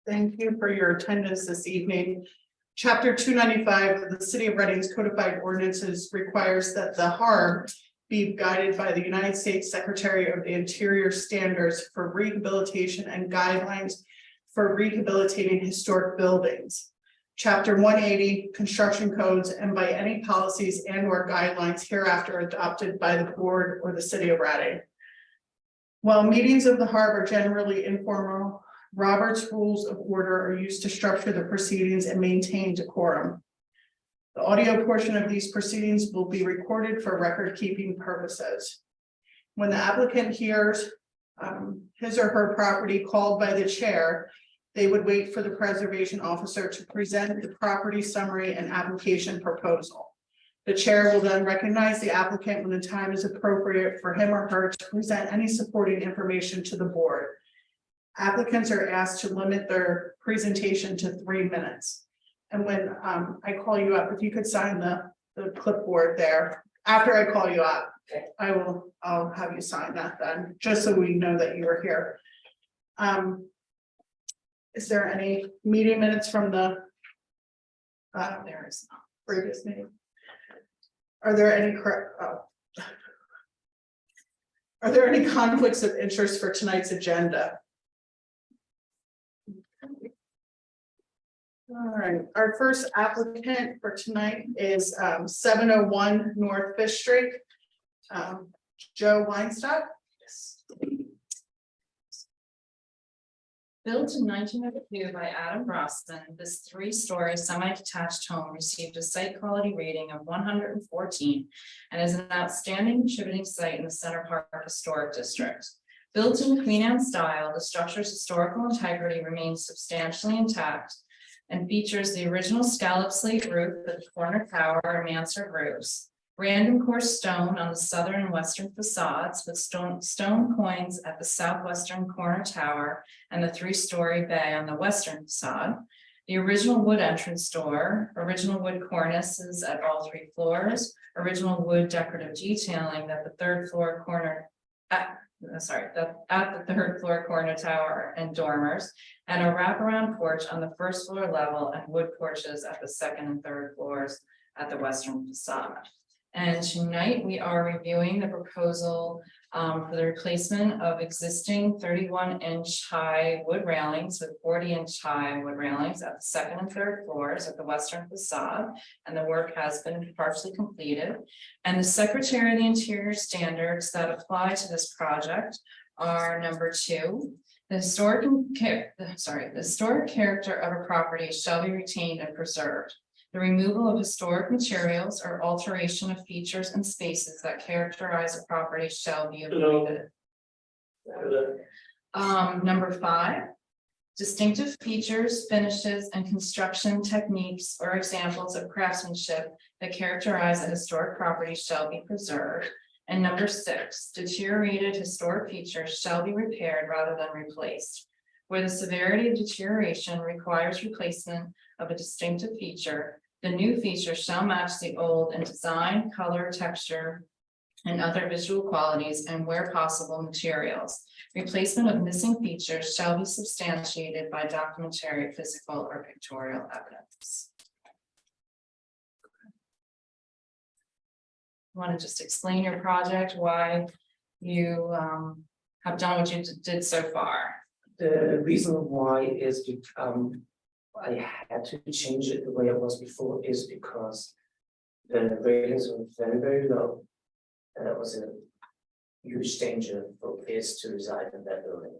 Thank you for your attendance this evening. Chapter 295 of the City of Reading's Codified Ordinances requires that the HARB be guided by the United States Secretary of the Interior standards for rehabilitation and guidelines for rehabilitating historic buildings. Chapter 180, construction codes, and by any policies and or guidelines hereafter adopted by the board or the City of Reading. While meetings of the HARB are generally informal, Robert's Rules of Order are used to structure the proceedings and maintain decorum. The audio portion of these proceedings will be recorded for record-keeping purposes. When the applicant hears his or her property called by the chair, they would wait for the preservation officer to present the property summary and application proposal. The chair will then recognize the applicant when the time is appropriate for him or her to present any supporting information to the board. Applicants are asked to limit their presentation to 3 minutes. And when I call you up, if you could sign the clipboard there, after I call you up, I'll have you sign that then, just so we know that you were here. Is there any meeting minutes from the there is not previous meeting? Are there any conflicts of interest for tonight's agenda? All right, our first applicant for tonight is 701 North Fish Street. Joe Weinstock. Yes. Built in 1902 by Adam Brosnan, this 3-story semi-detached home received a site quality rating of 114 and is an outstanding contributing site in the Center Park Historic District. Built in the Queen Anne style, the structure's historical integrity remains substantially intact and features the original scallop slate roof at the corner tower and mansard roofs. Random coarse stone on the southern and western facades with stone coins at the southwestern corner tower and the 3-story bay on the western facade. The original wood entrance door, original wood cornices at all 3 floors, original wood decorative detailing at the 3rd floor corner at the 3rd floor corner tower and dormers, and a wraparound porch on the 1st floor level and wood porches at the 2nd and 3rd floors at the western facade. And tonight we are reviewing the proposal for the replacement of existing 31-inch high wood railings with 40-inch high wood railings at the 2nd and 3rd floors at the western facade. And the work has been partially completed. And the Secretary of the Interior standards that apply to this project are number 2. The historic character of a property shall be retained and preserved. The removal of historic materials or alteration of features and spaces that characterize a property shall be avoided. Number 5, distinctive features, finishes, and construction techniques or examples of craftsmanship that characterize a historic property shall be preserved. And number 6, deteriorated historic features shall be repaired rather than replaced. Where the severity of deterioration requires replacement of a distinctive feature, the new feature shall match the old in design, color, texture, and other visual qualities, and where possible, materials. Replacement of missing features shall be substantiated by documentary, physical, or pictorial evidence. Want to just explain your project, why you have done what you did so far? The reason why is I had to change it the way it was before is because the ratings were very, very low. And it was a huge danger for kids to reside in that building.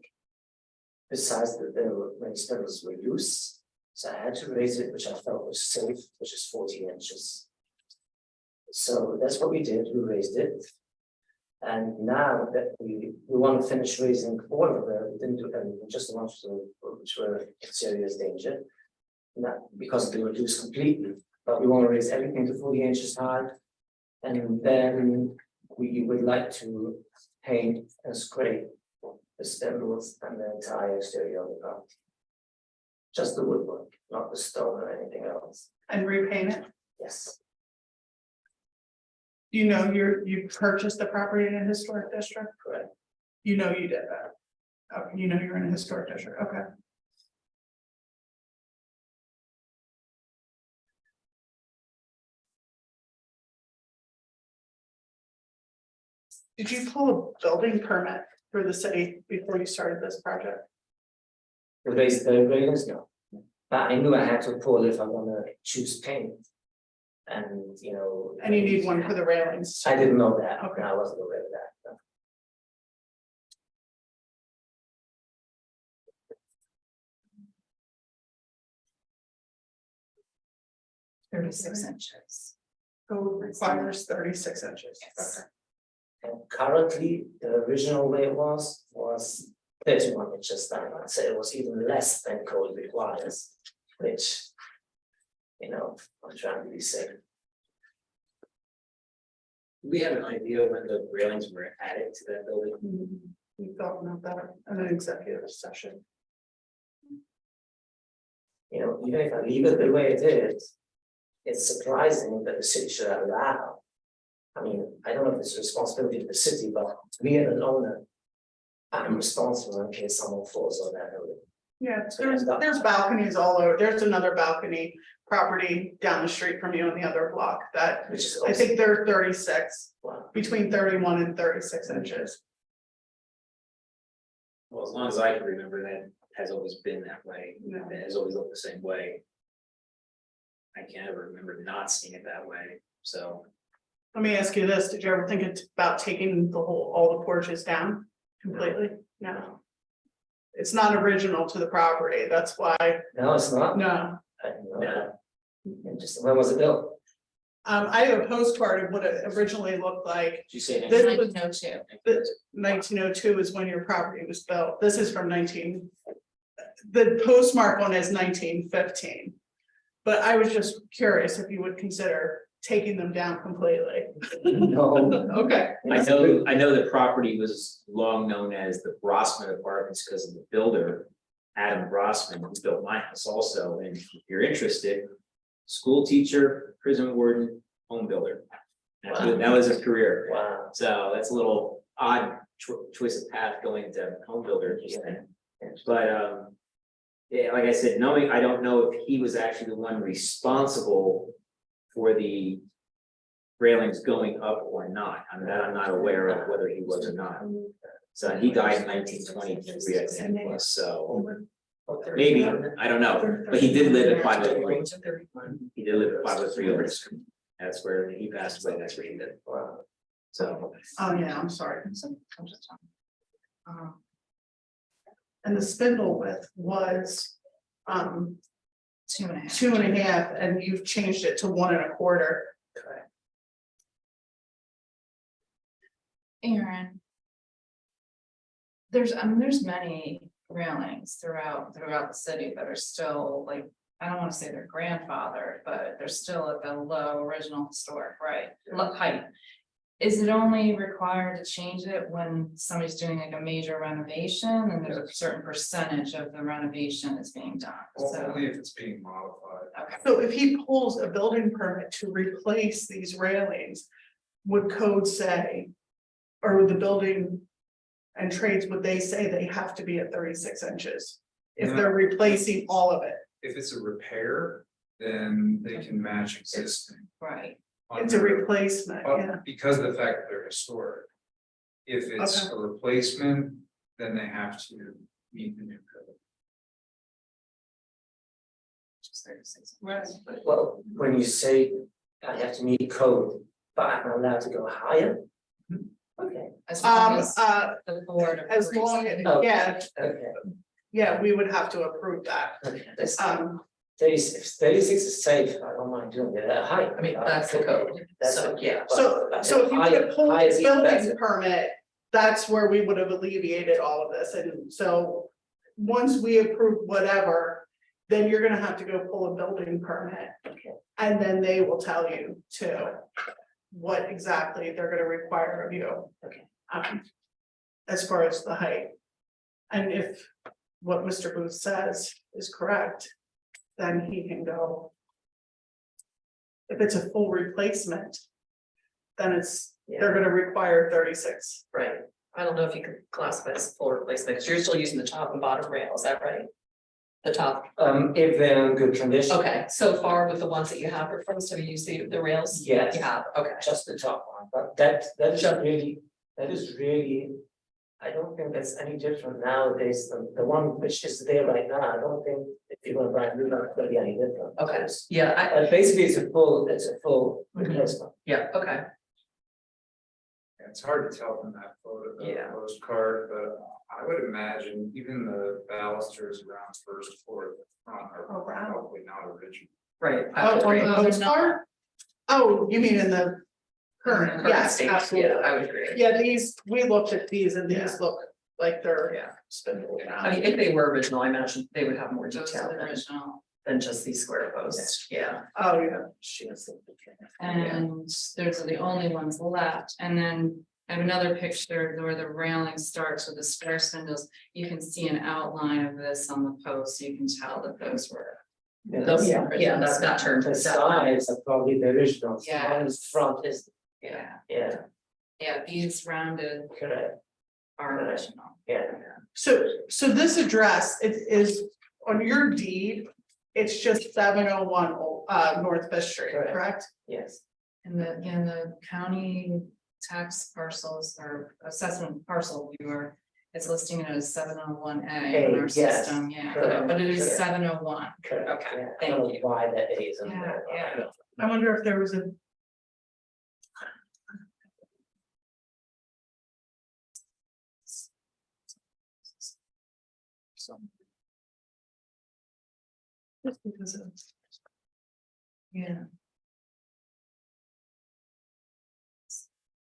Besides that, the raised levels were loose, so I had to raise it, which I felt was safe, which is 40 inches. So that's what we did, we raised it. And now that we want to finish raising all of them, we didn't do anything, just the ones which were in serious danger. Not because they were loose completely, but we want to raise everything to 40 inches high. And then we would like to paint and scrape the stems and the entire exterior of the property. Just the woodwork, not the stone or anything else. And repaint it? Yes. You know, you purchased the property in a historic district? Correct. You know you did that. Oh, you know, you're in a historic district, okay. Did you pull a building permit for the city before you started this project? The railings, no. But I knew I had to pull if I wanna choose paint. And, you know. And you need one for the railings? I didn't know that, Okay. I wasn't aware of that. No. 36 inches. Code requires 36 inches. Yes. Okay. And currently, the original way it was 31 inches down, I'd say it was even less than code requires, which. You know, I'm trying to be safe. We have an idea when the railings were added to that building. We thought about that in an executive session. You know, even if I leave it the way it is, it's surprising that the city should allow. I mean, I don't know if it's a responsibility of the city, but me as an owner, I'm responsible in case someone falls on that building. Yeah, there's balconies all over. There's another balcony property down the street from you on the other block that Which is I also, think they're 36, wow. between 31 and 36 inches. Well, as long as I can remember, that has always been that way. Yeah. It has always looked the same way. I can't ever remember not seeing it that way, so. Let me ask you this, did you ever think about taking all the porches down completely? No. It's not original to the property, that's why, No, it's not. no. I didn't know that. And just, when was it built? I have a postcard of what it originally looked like. Did you say? This next- was- 1902. 1902 is when your property was built. This is from the postmark one is 1915. But I was just curious if you would consider taking them down completely. No. Okay, I know the property was long known as the Brossman Apartments because of the builder, Adam Brossman, who built my house also, and if you're interested, school teacher, prison warden, home builder. That was his career. Wow. So that's a little odd choice of path going to home builder, but yeah, like I said, I don't know if he was actually the one responsible for the railings going up or not. I'm not aware of whether he was or not. So he died in 1923, I think it was, so maybe, I don't know, but he did live at 503. He did live at 503 Oaks. That's where he passed away, that's where he did. Wow. So. oh yeah, I'm sorry. And the spindle width was 2.5. 2.5, and you've changed it to 1 1/4. Correct. Aaron. There's many railings throughout the city that are still like, I don't wanna say they're grandfathered, but they're still at the low original historic, right? Height. Is it only required to change it when somebody's doing like a major renovation and there's a certain percentage of the renovation is being done? So, Only if it's being modified. okay, So if he pulls a building permit to replace these railings, would code say, or would the building and trades, would they say they have to be at 36 inches? If No. they're replacing all of it, If it's a repair, then they can match existing. right, it's a replacement, Oh, yeah. because of the fact that they're historic. If it's a replacement, then they have to meet the new code. just 36. Right. Well, when you say I have to meet code, but I'm allowed to go higher? Okay, As long as Uh, the board. as approves long it. as, Oh. yeah, okay, yeah, we would have to approve that. okay, that's, 36 is safe, I don't mind doing it at height. I mean, that's the code. That's, So, yeah. So but if you higher- could pull higher the is even building better. permit, that's where we would have alleviated all of this, and so. Once we approve whatever, then you're gonna have to go pull a building permit. Okay. And then they will tell you to what exactly they're gonna require of you. Okay. As far as the height. And if what Mr. Booth says is correct, then he can go. If it's a full replacement, then they're gonna require 36. Right, I don't know if you could classify as full replacement, because you're still using the top and bottom rail, is that right? The top, If they're in good condition. okay, so far with the ones that you have replaced, have you used the rails? Yes. You have, okay. Just the top one, but that is really. I don't think that's any different nowadays than the one which is there right now. I don't think if you're gonna buy a new one, it's gonna be any different. Okay, yeah, Basically, it's a full replacement. yeah, okay, It's hard to tell from that photo, the Yeah. postcard, but I would imagine even the balusters around first floor at the front are Oh, wow. probably not original. right. I Oh, would on agree. the postcard? Oh, you mean in the current, Current yes, state, absolutely. Yeah, I would agree. Yeah, these, we looked at these and Yeah. these look like they're Yeah. spindled I down. mean, if they were original, I imagine they would have more Those detail are the original. than just these square posts, yeah. Oh, yeah. She has the. And those are the only ones left, and then I have another picture where the railing starts with the square spindles. You can see an outline of this on the post, so you can tell that those were. Those- yeah, that's that turned. The sides are probably the original. Yeah. One is front is, Yeah, yeah, these rounded correct, are Correct. original. yeah. So this address, it is on your deed, it's just 701 North Fifth Street, Correct. correct? Yes, And the county tax parcels or assessment parcel viewer. It's listing it as 701A in our yes, system, yeah, correct, but it is correct. 701. correct. Okay, yeah. I thank don't know you. why that is in Yeah, there. yeah. I don't know. I wonder if there was a. Just because of. Yeah.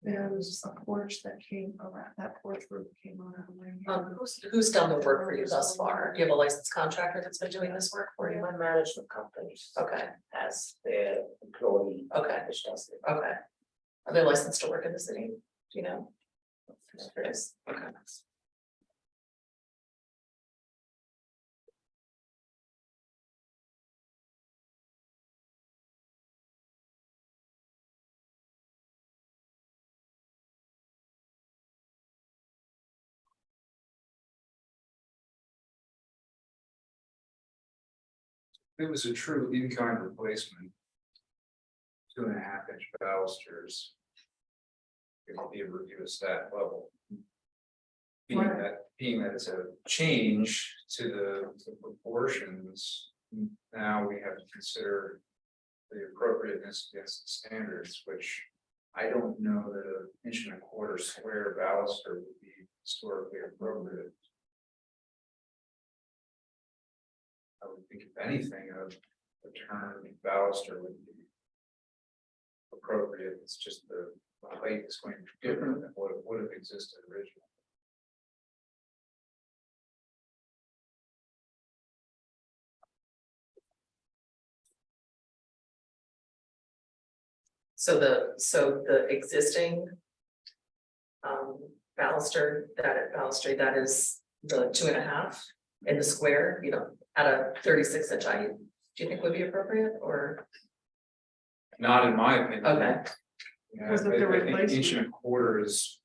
There was a porch that came around, that porch roof came around. Who's done the work for you thus far? Do you have a licensed contractor that's been doing this work for you? My management company. Okay. Has their employee. Okay. Which does it. Okay. Are they licensed to work in the city? Do you know? There is, okay. It was a true in-kind replacement. 2.5-inch balusters. It would be a review of stat level. Being that it's a change to the proportions, now we have to consider. The appropriateness against the standards, which I don't know that an 1.25 inch square baluster would be historically appropriate. I would think if anything, a term baluster would be appropriate. It's just the height is going to be different than what would have existed originally. So the existing. Baluster, that is the 2.5 in the square, you know, at a 36-inch height. Do you think would be appropriate or? Not in my opinion. Okay, Yeah, Because of the I think replacement. 1.25 is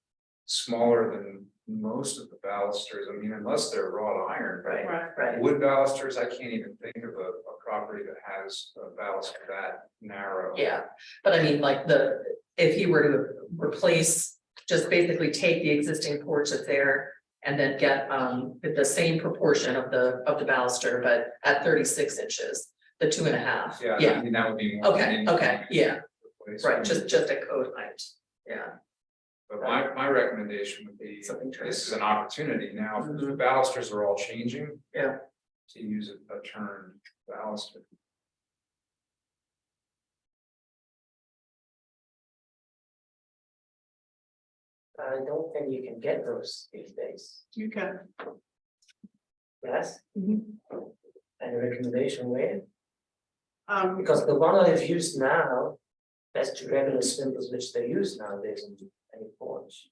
smaller than most of the balusters. I mean, unless they're wrought iron. right, Right. right. Wood balusters, I can't even think of a property that has a baluster that narrow. Yeah, but I mean, like if he were to replace, just basically take the existing porch that's there. And then get the same proportion of the baluster, but at 36 inches, the 2.5. Yeah, I mean, that would be more. Okay, okay, yeah, Replacement. right, just a code height, yeah. But my recommendation would be, Something true. this is an opportunity now, the Mhm. balusters are all changing. Yeah. To use a turned baluster. I don't think you can get those these days. You can. Yes, Mhm. any recommendation where? Um, Because the one I've used now, that's the regular spindles which they use nowadays in any porch.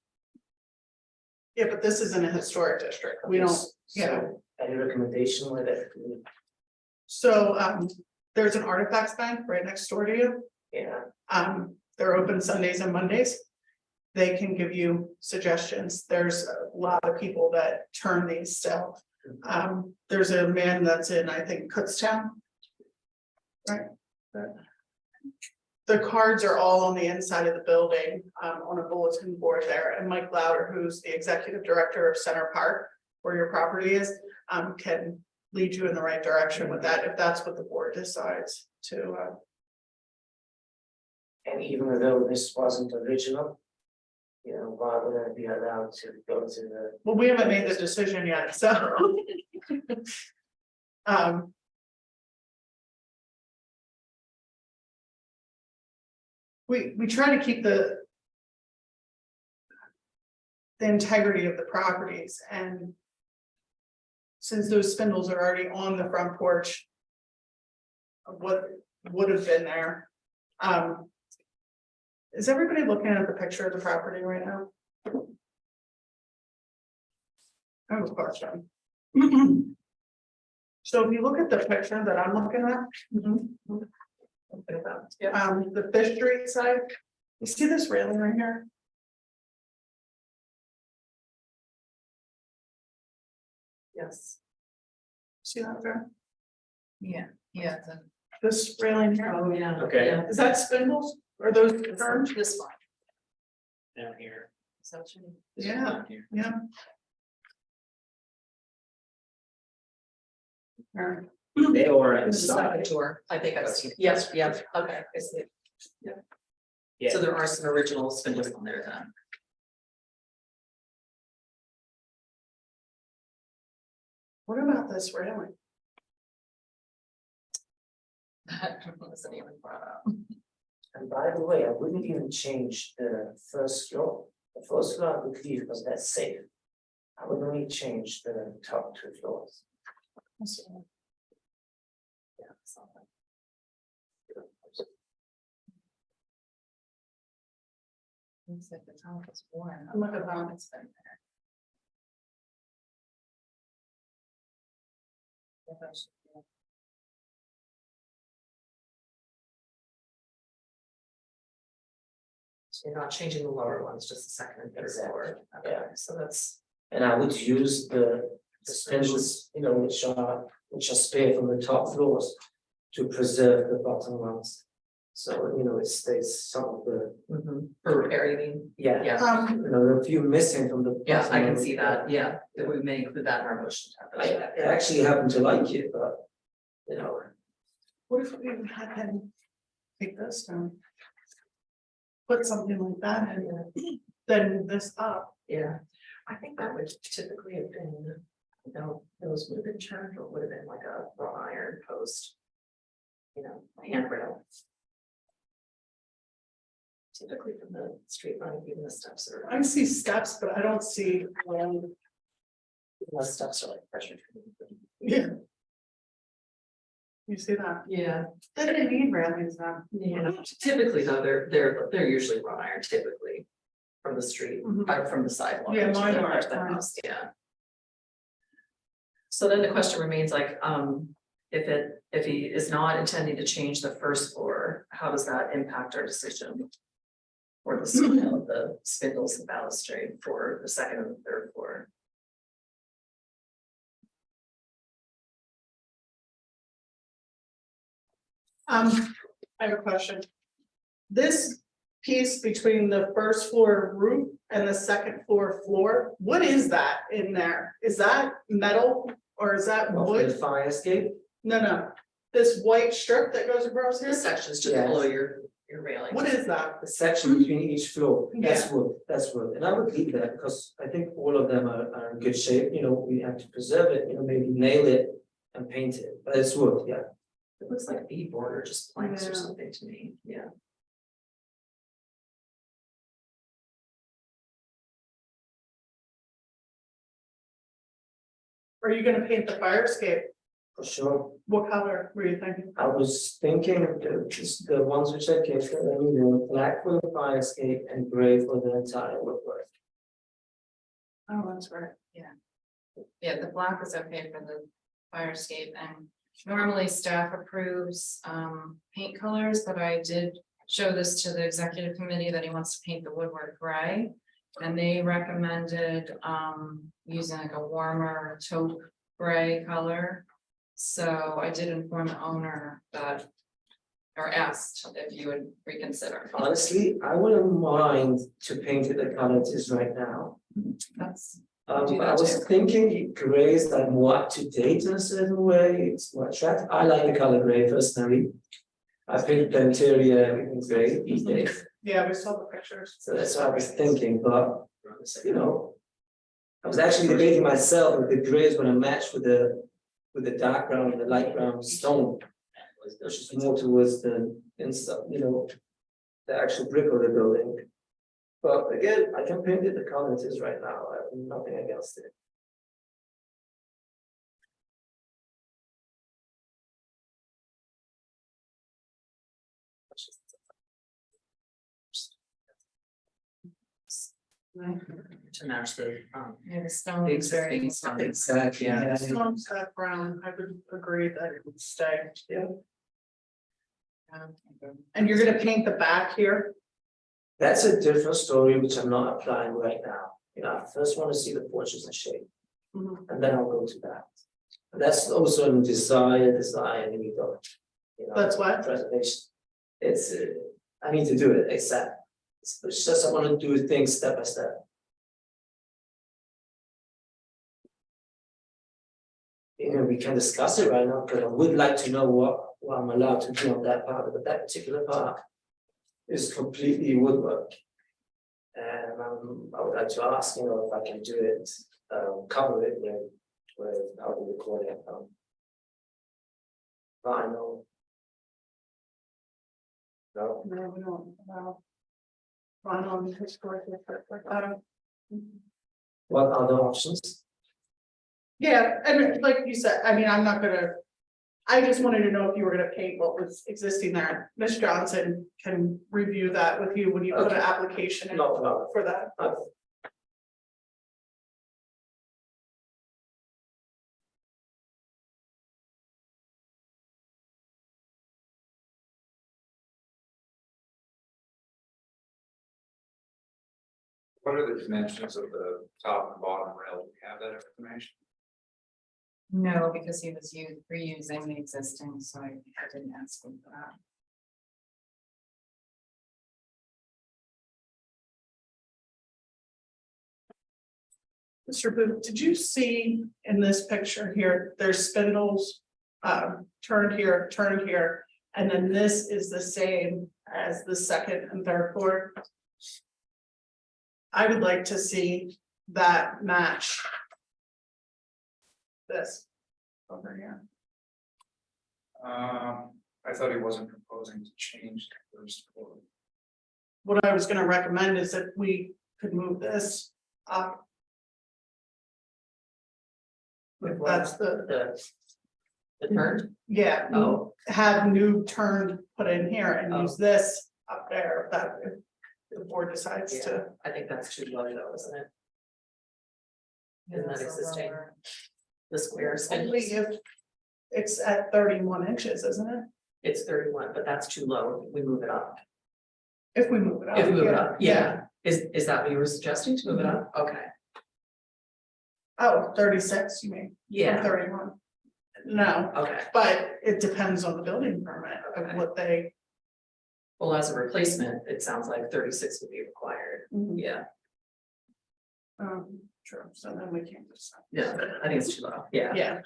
yeah, but this isn't a historic district. We don't, yeah. So, any recommendation with it? So there's an artifacts bank right next door to you. Yeah, They're open Sundays and Mondays. they can give you suggestions. There's a lot of people that turn these still. There's a man that's in, I think, Kutztown. Right? The cards are all on the inside of the building, on a bulletin board there, and Mike Louder, who's the executive director of Center Park, where your property is, can lead you in the right direction with that, if that's what the board decides to, And even though this wasn't original, you know, why would I be allowed to go to the? well, we haven't made the decision yet, so. We try to keep the integrity of the properties, and since those spindles are already on the front porch of what would have been there, is everybody looking at the picture of the property right now? I have a question. So if you look at the picture that I'm looking at. The Fish Street side, you see this railing right here? Yes. See that there? Yeah, yeah, This railing here, Oh, yeah. Okay. Yeah. is that spindles? Are those turned? this one. Down here. So it should be- Yeah, Down here. yeah. Alright. They are This is like a inside. tour, I think I've seen, yes, yes, okay, I see. Yeah. So there are some original spindles on there then. What about this railing? That wasn't even brought up. And by the way, I wouldn't even change the first floor. The first floor I would leave because that's safe. I would only change the top 2 floors. Yeah, so. Looks like the top is worn. Look at that. It's been there. Yeah, that should be- So you're not changing the lower ones, just the second and third floor. Exactly, Okay, yeah. so that's, And I would use the spindles, you know, which are spare from the top floors to preserve the bottom ones. So, you know, it stays some of the, for repair, you mean? yeah, Yeah, you know, there are a few missing from the. yeah, I bottom can ones. see that, yeah, that we may include that in our motion. I actually happen to like it, but, you know, What if we had them take this down? Put something like that in, then this up. Yeah, I think that would typically have been, you know, those would have been turned, or would have been like a wrought iron post. You know, handrail. Typically from the street line, even the steps are, I see steps, but I don't see, the steps are like pressure treated. yeah. You see that? Yeah, They didn't need railings now. yeah, typically though, they're usually wrought iron typically. From the street, from the sidewalk. Yeah, to mine the- are. to the house, yeah. So then the question remains like, if he is not intending to change the first floor, how does that impact our decision? Or the scale of the spindles and balustrade for the second and the third floor? I have a question. This piece between the first floor roof and the second floor, what is that in there? Is that metal or is that of the wood? fire escape, No, this white strip that goes across here, This section is just Yes. below your railing. what is that? the section between each floor, that's wood, and I would leave that because I think all of them are in good shape, you know, we have to preserve it, you know, maybe nail it and paint it, but it's wood, yeah. It looks like beadboard or just planks or Yeah. something to me, yeah. Are you gonna paint the fire escape? For sure, What color were you thinking? I was thinking of the ones which I kept, I mean, they were black for the fire escape and gray for the entire woodwork. Oh, that's right. Yeah, the black is okay for the fire escape, and normally staff approves paint colors, but I did show this to the executive committee that he wants to paint the woodwork gray. And they recommended, using like a warmer taupe gray color. So I did inform the owner that, or asked if you would reconsider. Honestly, I wouldn't mind to paint it the color it is right now. That's, But I was thinking gray is like more up to date in a certain way, it's more attractive. I like the color gray personally. I think the interior, everything's gray these days, Yeah, we saw the pictures. so that's what I was thinking, but, you know. I was actually debating myself if the gray is gonna match with the dark brown and the light brown stone. Which is more towards the inside, you know, the actual brick of the building. But again, I can paint it the color it is right now, I have nothing against it. To match the, yeah, the stone the is very. existing stone. Exactly. Yeah. Stones that brown, I would agree that it would stay. Yeah. And you're gonna paint the back here? That's a different story, which I'm not applying right now. You know, I first want to see the portraits in shape, Mhm. and then I'll go to that. And that's also a design, and you know. That's what? Preservation. It's, I need to do it ASAP. It's just I want to do things step by step. You know, we can discuss it right now, because I would like to know what I'm allowed to do on that part, but that particular part is completely woodwork. And I would like to ask, you know, if I can do it, cover it with I'll be recording it. But I know. No, No, we don't, no. On historic, I don't. what other options? Yeah, and like you said, I mean, I'm not gonna. I just wanted to know if you were gonna paint what was existing there. Ms. Johnson can review that with you when you put an Okay. application in No, for that. What are the dimensions of the top and bottom rail? Do we have that information? No, because he was reusing the existing, so I didn't ask him for that. Mr. Booth, did you see in this picture here, there's spindles, turned here, and then this is the same as the second and third floor? I would like to see that match this over here. I thought he wasn't proposing to change the first floor. What I was gonna recommend is if we could move this up. With That's the turn, yeah, oh, have new turn put in here and Oh. use this up there, if that, if the board decides yeah, to. I think that's too low though, isn't it? Isn't that So existing? lower. The square Only spindles, if it's at 31 inches, isn't it? it's 31, but that's too low, we move it up. If we move it up. If we move it yeah, up, yeah, is that what you were suggesting, to move it up? Okay, Oh, 36, you mean, from yeah, 31? No, okay, but it depends on the building permit of Okay. what they. well, as a replacement, it sounds like 36 would be required, yeah, True, so then we can't decide. yeah, I think it's too low, yeah. Yeah.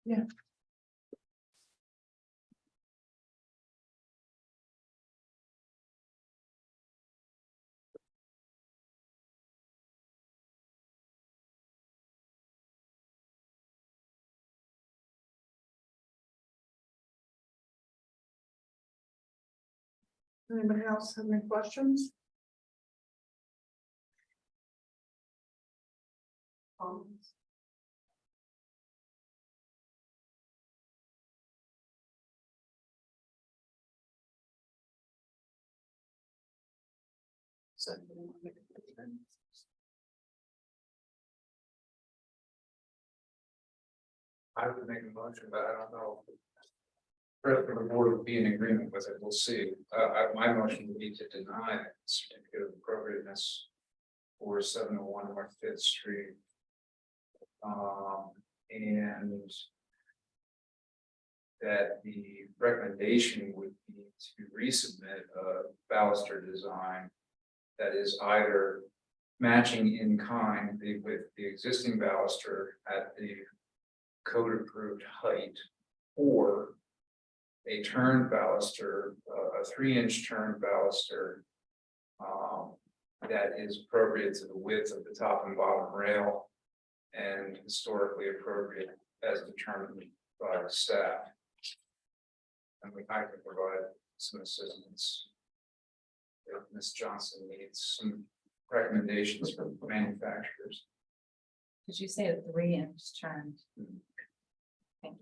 Yeah. Anybody else have any questions? I would make a motion, but I don't know. If the board would be in agreement with it, we'll see. My motion would be to deny the certificate of appropriateness for 701 North Fifth Street. And that the recommendation would be to resubmit a baluster design that is either matching in kind with the existing baluster at the code approved height, or a turned baluster, a 3-inch turned baluster that is appropriate to the width of the top and bottom rail and historically appropriate as determined by the staff. And I can provide some assistance if Ms. Johnson needs some recommendations from manufacturers. Did you say a 3-inch turn? Thank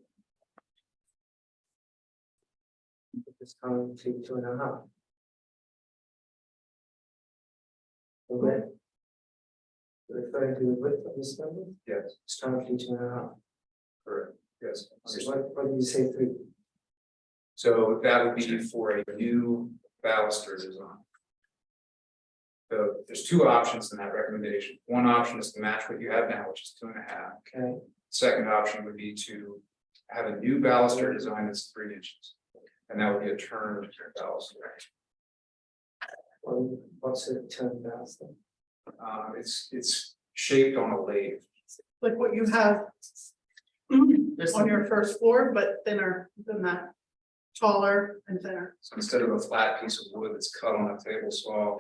you. It's currently 2.5. Okay. Referring to the width of this number, Yes, it's currently 2.5. correct. Yes. So what did you say, 3? So that would be for a new baluster design. So there's 2 options in that recommendation. One option is to match what you have now, which is 2.5. Okay, Second option would be to have a new baluster design that's 3 inches. And that would be a turned baluster. well, what's a turn baluster? It's shaped on a lathe. Like what you have on your first floor, but thinner than that, taller and thinner. So instead of a flat piece of wood that's cut on a table saw,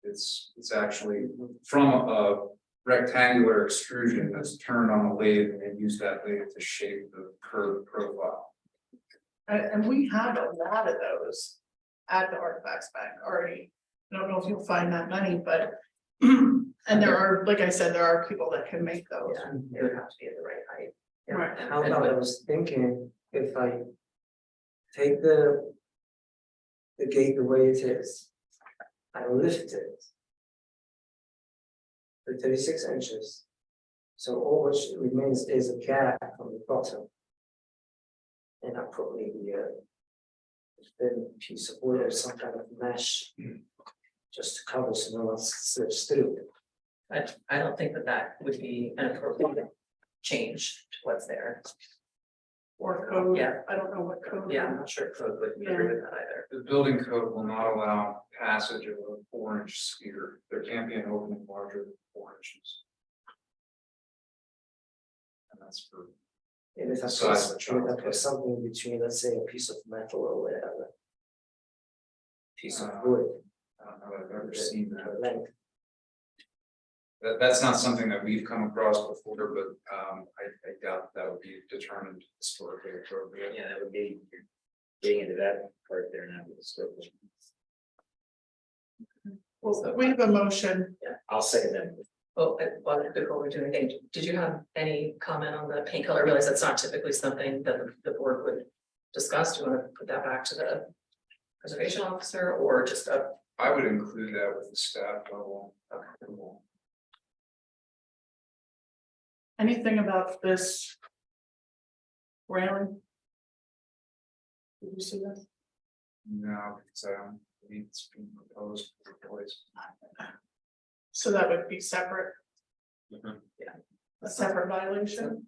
it's actually from a rectangular extrusion that's turned on a lathe, and then use that lathe to shape the curved profile. And we have a lot of those at the Artifacts Bank already. I don't know if you'll find that many, but and there are, like I said, there are people that can make those. Yeah, it would have to be at the right height. Yeah. Right. How about I was thinking if I take the gate the way it is, I lift it to 36 inches. So all which remains is a gap from the bottom. And I put maybe a thin piece of wood or some kind of mesh just to cover so no one slips through. I don't think that would be an appropriate change to what's there. Or code, Yeah. I don't know what code. Yeah, I'm not sure code would agree with that either. The building code will not allow passage of a 4-inch sphere. There can't be an opening larger than 4 inches. And that's for And if I Size of the put, child, and if I yeah. put something between, let's say, a piece of metal or whatever. Piece of Uh, wood. I don't know that I've ever seen that. the length. That's not something that we've come across before, but I doubt that would be determined historically appropriate. Yeah, that would be getting into that part there now with the scope. Well, we have a motion. I'll second that. Well, before we do anything, did you have any comment on the paint color? I realize that's not typically something that the board would discuss. Do you want to put that back to the preservation officer or just a? I would include that with the staff level. approval. Anything about this railing? Did you see that? No, it's it's being proposed for replacement. So that would be separate, Mhm. a separate violation?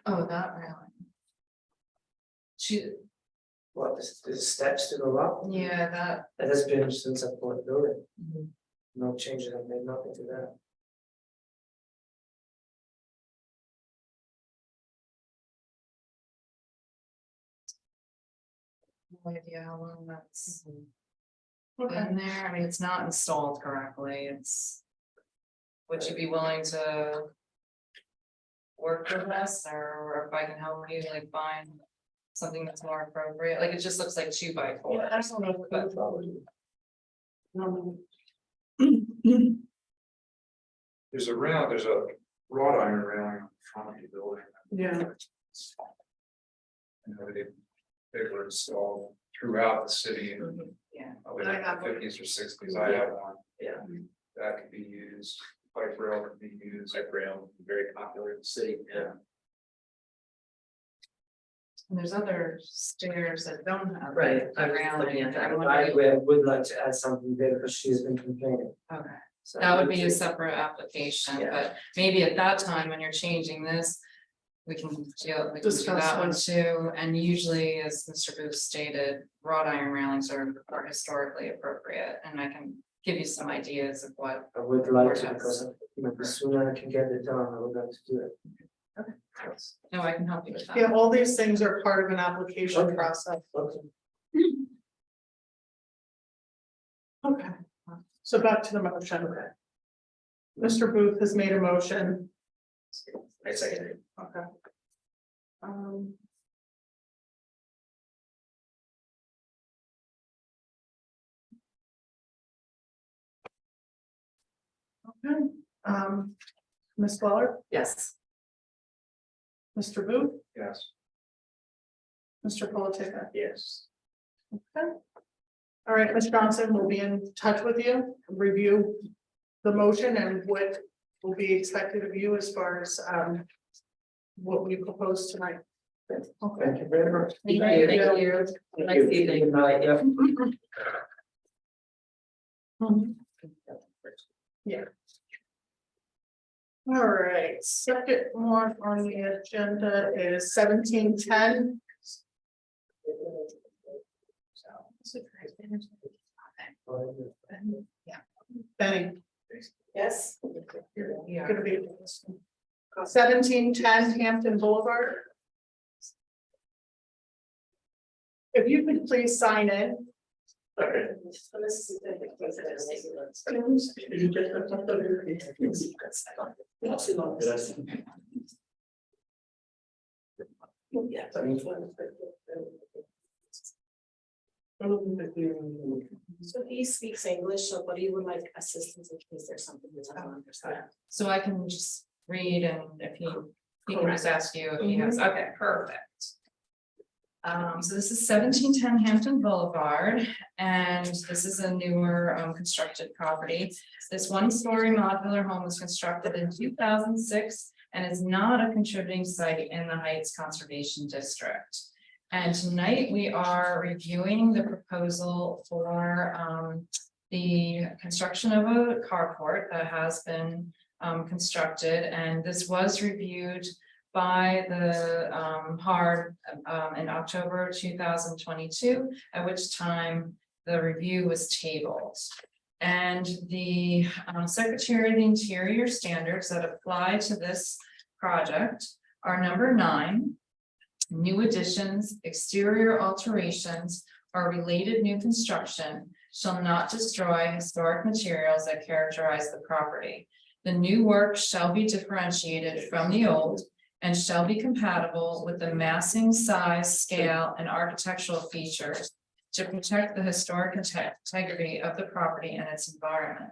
Oh, that railing. She, What, the steps to go up? yeah, that, That has been since I bought the building. Mhm. No changes, I made nothing to that. no idea how long that's Okay, in there. I mean, it's not installed correctly. It's. Would you be willing to work with us or if I can help you like find something that's more appropriate, like it just looks like 2x4. I don't know. But- There's a wrought iron railing on the front of the building. Yeah, You know, they were installed throughout the city in Yeah, probably I the have one. fifties or sixties. I have one. Yeah. That could be used, pipe rail could be used. Pipe rail, very popular in the city. Yeah. and there's other stairs that don't have. Right, I was railing. looking at that. I'm I wondering- would like to add something there because she's been complaining. Okay, So that would be a separate application, Yeah. but maybe at that time when you're changing this. We can do Discuss that one those. too, and usually, as Mr. Booth stated, wrought iron railings are historically appropriate, and I can give you some ideas of what. I would like to, Yes. because the sooner I can get it done, I would like to do it. Okay. Yes. No, I can help you with that. yeah, all these things are part of an application Okay. process. Okay. Okay, so back to the motion. Mr. Booth has made a motion. I second it. Okay. Um. Okay, Ms. Weller, Yes, Mr. Booth, Yes. Mr. Politica. Yes. Okay. All right, Ms. Johnson, we'll be in touch with you, review the motion and what will be expected of you as far as what we propose tonight. Okay. Thank you very much. thank you, Thank thank you. you. Thank Nice you. evening. Good night, yeah. Yeah. All right, second one on the agenda is 1710. Benny. Yes. You're gonna be 1710 Hampton Boulevard. If you could please sign in. So he speaks English, so but he would like assistance in case there's something he doesn't understand. So I can just read and if he can just ask you if he has, okay, perfect. So this is 1710 Hampton Boulevard, and this is a newer constructed property. This one-story modular home was constructed in 2006 and is not a contributing site in the Heights Conservation District. And tonight we are reviewing the proposal for the construction of a carport that has been constructed, and this was reviewed by the HARB in October 2022, at which time the review was tabled. And the Secretary of the Interior standards that apply to this project are number 9. New additions, exterior alterations, or related new construction shall not destroy historic materials that characterize the property. The new work shall be differentiated from the old and shall be compatible with the massing, size, scale, and architectural features to protect the historic integrity of the property and its environment.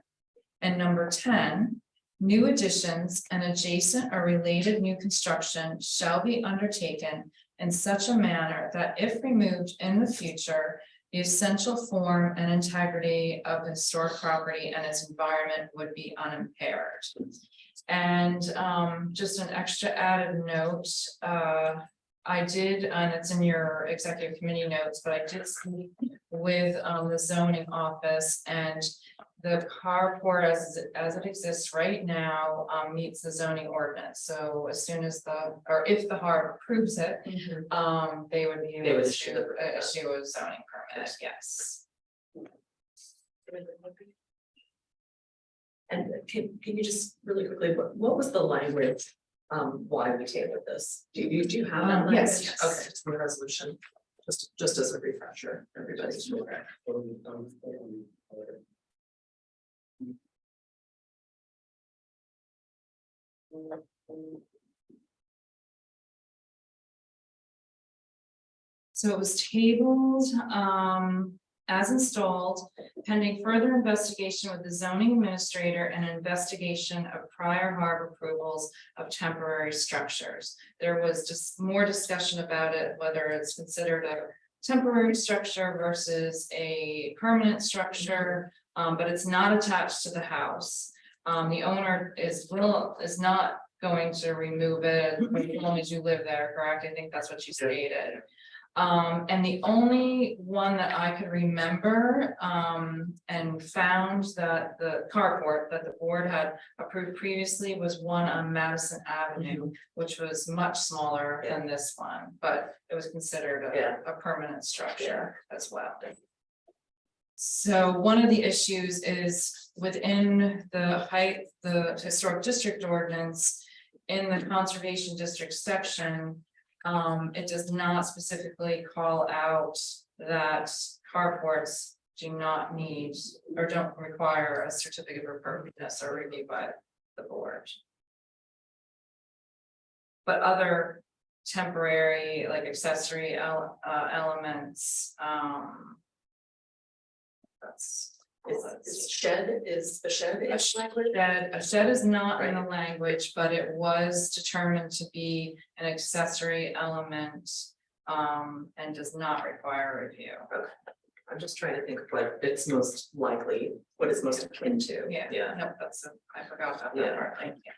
And number 10, new additions and adjacent or related new construction shall be undertaken in such a manner that if removed in the future, the essential form and integrity of the historic property and its environment would be unimpaired. And just an extra added note, I did, and it's in your executive committee notes, but I did speak with the zoning office, and the carport as it exists right now meets the zoning ordinance. So as soon as if the HARB approves it, they would be They able would to issue the issue a zoning permit, yes. And can you just really quickly, what was the language? Why we tabled this? Do you have that language? Yes. Okay, it's in the resolution, just as a refresher, everybody's aware. So it was tabled, as installed, pending further investigation with the zoning administrator and investigation of prior HARB approvals of temporary structures. There was just more discussion about it, whether it's considered a temporary structure versus a permanent structure, but it's not attached to the house. The owner is not going to remove it as long as you live there, correct? I think that's what you stated. And the only one that I could remember, and found that the carport that the board had approved previously was one on Madison Avenue, which was much smaller than this one, but it was considered a permanent structure as well. So one of the issues is within the historic district ordinance, in the conservation district section, it does not specifically call out that carports do not need or don't require a certificate of appropriateness or review by the board. But other temporary, like accessory elements, that's. Is shed, is the shed? A shed is not in the language, but it was determined to be an accessory element. And does not require review. I'm just trying to think of what it's most likely, what it's most akin to. Yeah. No, I forgot about Yeah. that part, thank you.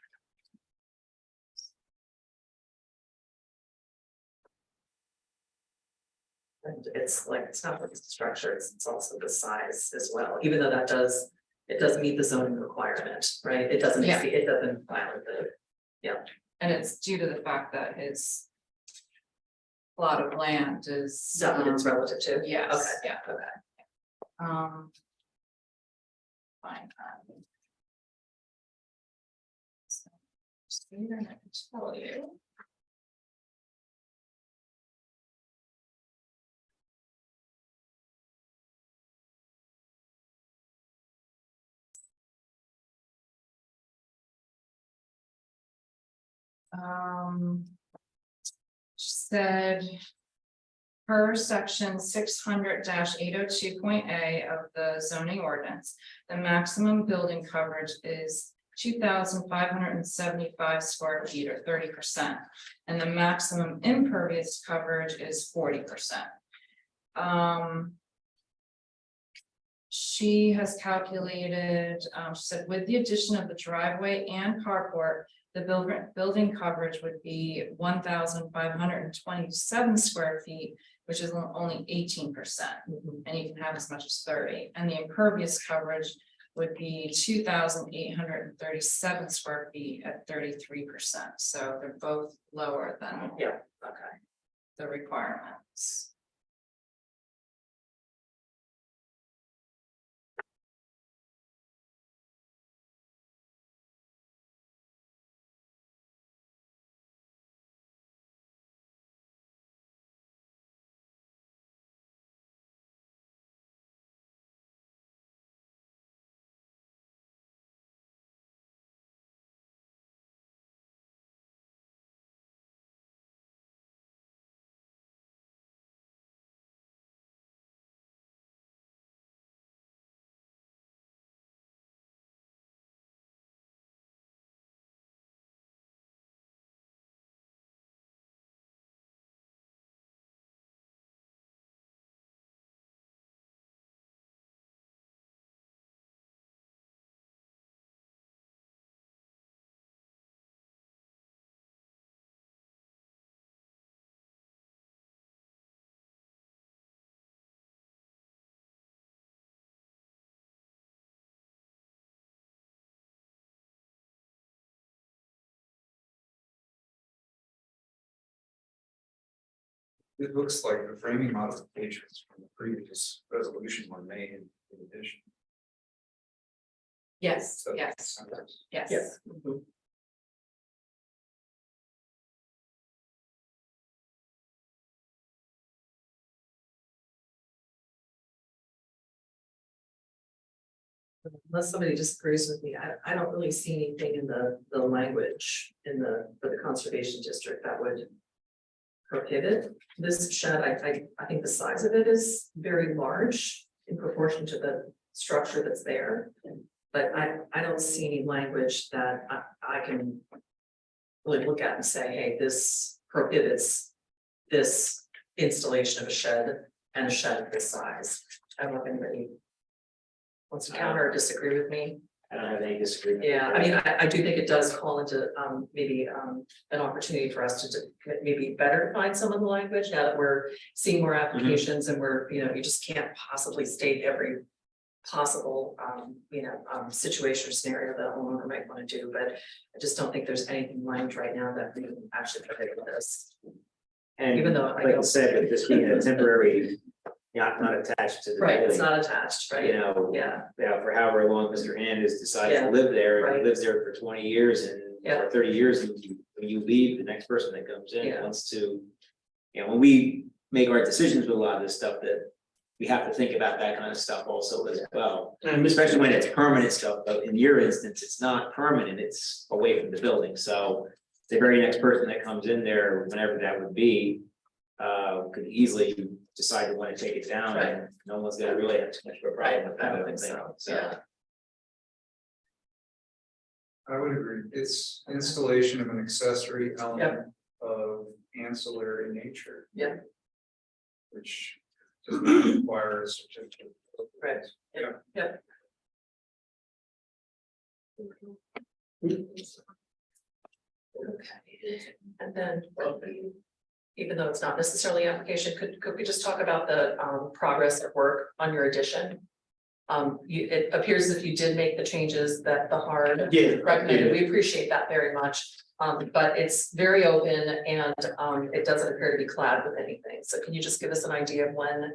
And it's like, it's not just the structure, it's also the size as well, even though it does meet the zoning requirement, right? It doesn't, Yeah. it doesn't violate the, And it's due to the fact that his plot of land is. that it's relative to. Yes, Okay. yeah. Okay. Fine. So, just here, I can tell you. Said. Per section 600-802.a of the zoning ordinance, the maximum building coverage is 2,575 square feet or 30%. And the maximum impervious coverage is 40%. She has calculated, she said with the addition of the driveway and carport, the building coverage would be 1,527 square feet, which is only 18%, and you can have as much as 30. And the impervious coverage would be 2,837 square feet at 33%. So they're both lower than the requirements. It looks like the framing modifications from the previous resolution were made in addition. Yes, So- yes, yes. Yes. Mhm. Unless somebody disagrees with me, I don't really see anything in the language in for the conservation district that would prohibit this shed. I think the size of it is very large in proportion to the structure that's there. But I don't see any language that I can really look at and say, hey, this prohibits this installation of a shed and a shed of this size. I don't know if anybody wants to counter or disagree with me. I don't have any disagreement. Yeah, I mean, I do think it does call into maybe an opportunity for us to maybe better define some of the language now that we're seeing more applications and we're, you just can't possibly state every possible situation or scenario that a homeowner might want to do, but I just don't think there's anything lined right now that we can actually prohibit this. And Even though I like I don't- said, with this being a temporary, not attached to the Right, it's building, not attached, you right? know. Yeah, For however long Mr. Hand has decided Yeah, to live there, and right. he lives there for 20 years and Yeah. or 30 years, and when you leave, the next person that comes in Yeah. wants to. When we make our decisions with a lot of this stuff, that we have to think about that kind of stuff also as well. And Especially when it's permanent stuff, but in your instance, it's not permanent, it's away from the building, so. The very next person that comes in there, whenever that would be, could easily decide to want to take it down, and no one's gonna really have too much of a problem with that, I don't think, so. yeah. I would agree. It's installation of an accessory element of ancillary nature. Yeah. Which does not require a certificate. Right. Yeah. Okay, and then, even though it's not necessarily application, could we just talk about the progress of work on your addition? It appears as if you did make the changes that the HARB Yeah. recommended. We appreciate that very much. But it's very open and it doesn't appear to be clad with anything. So can you just give us an idea of when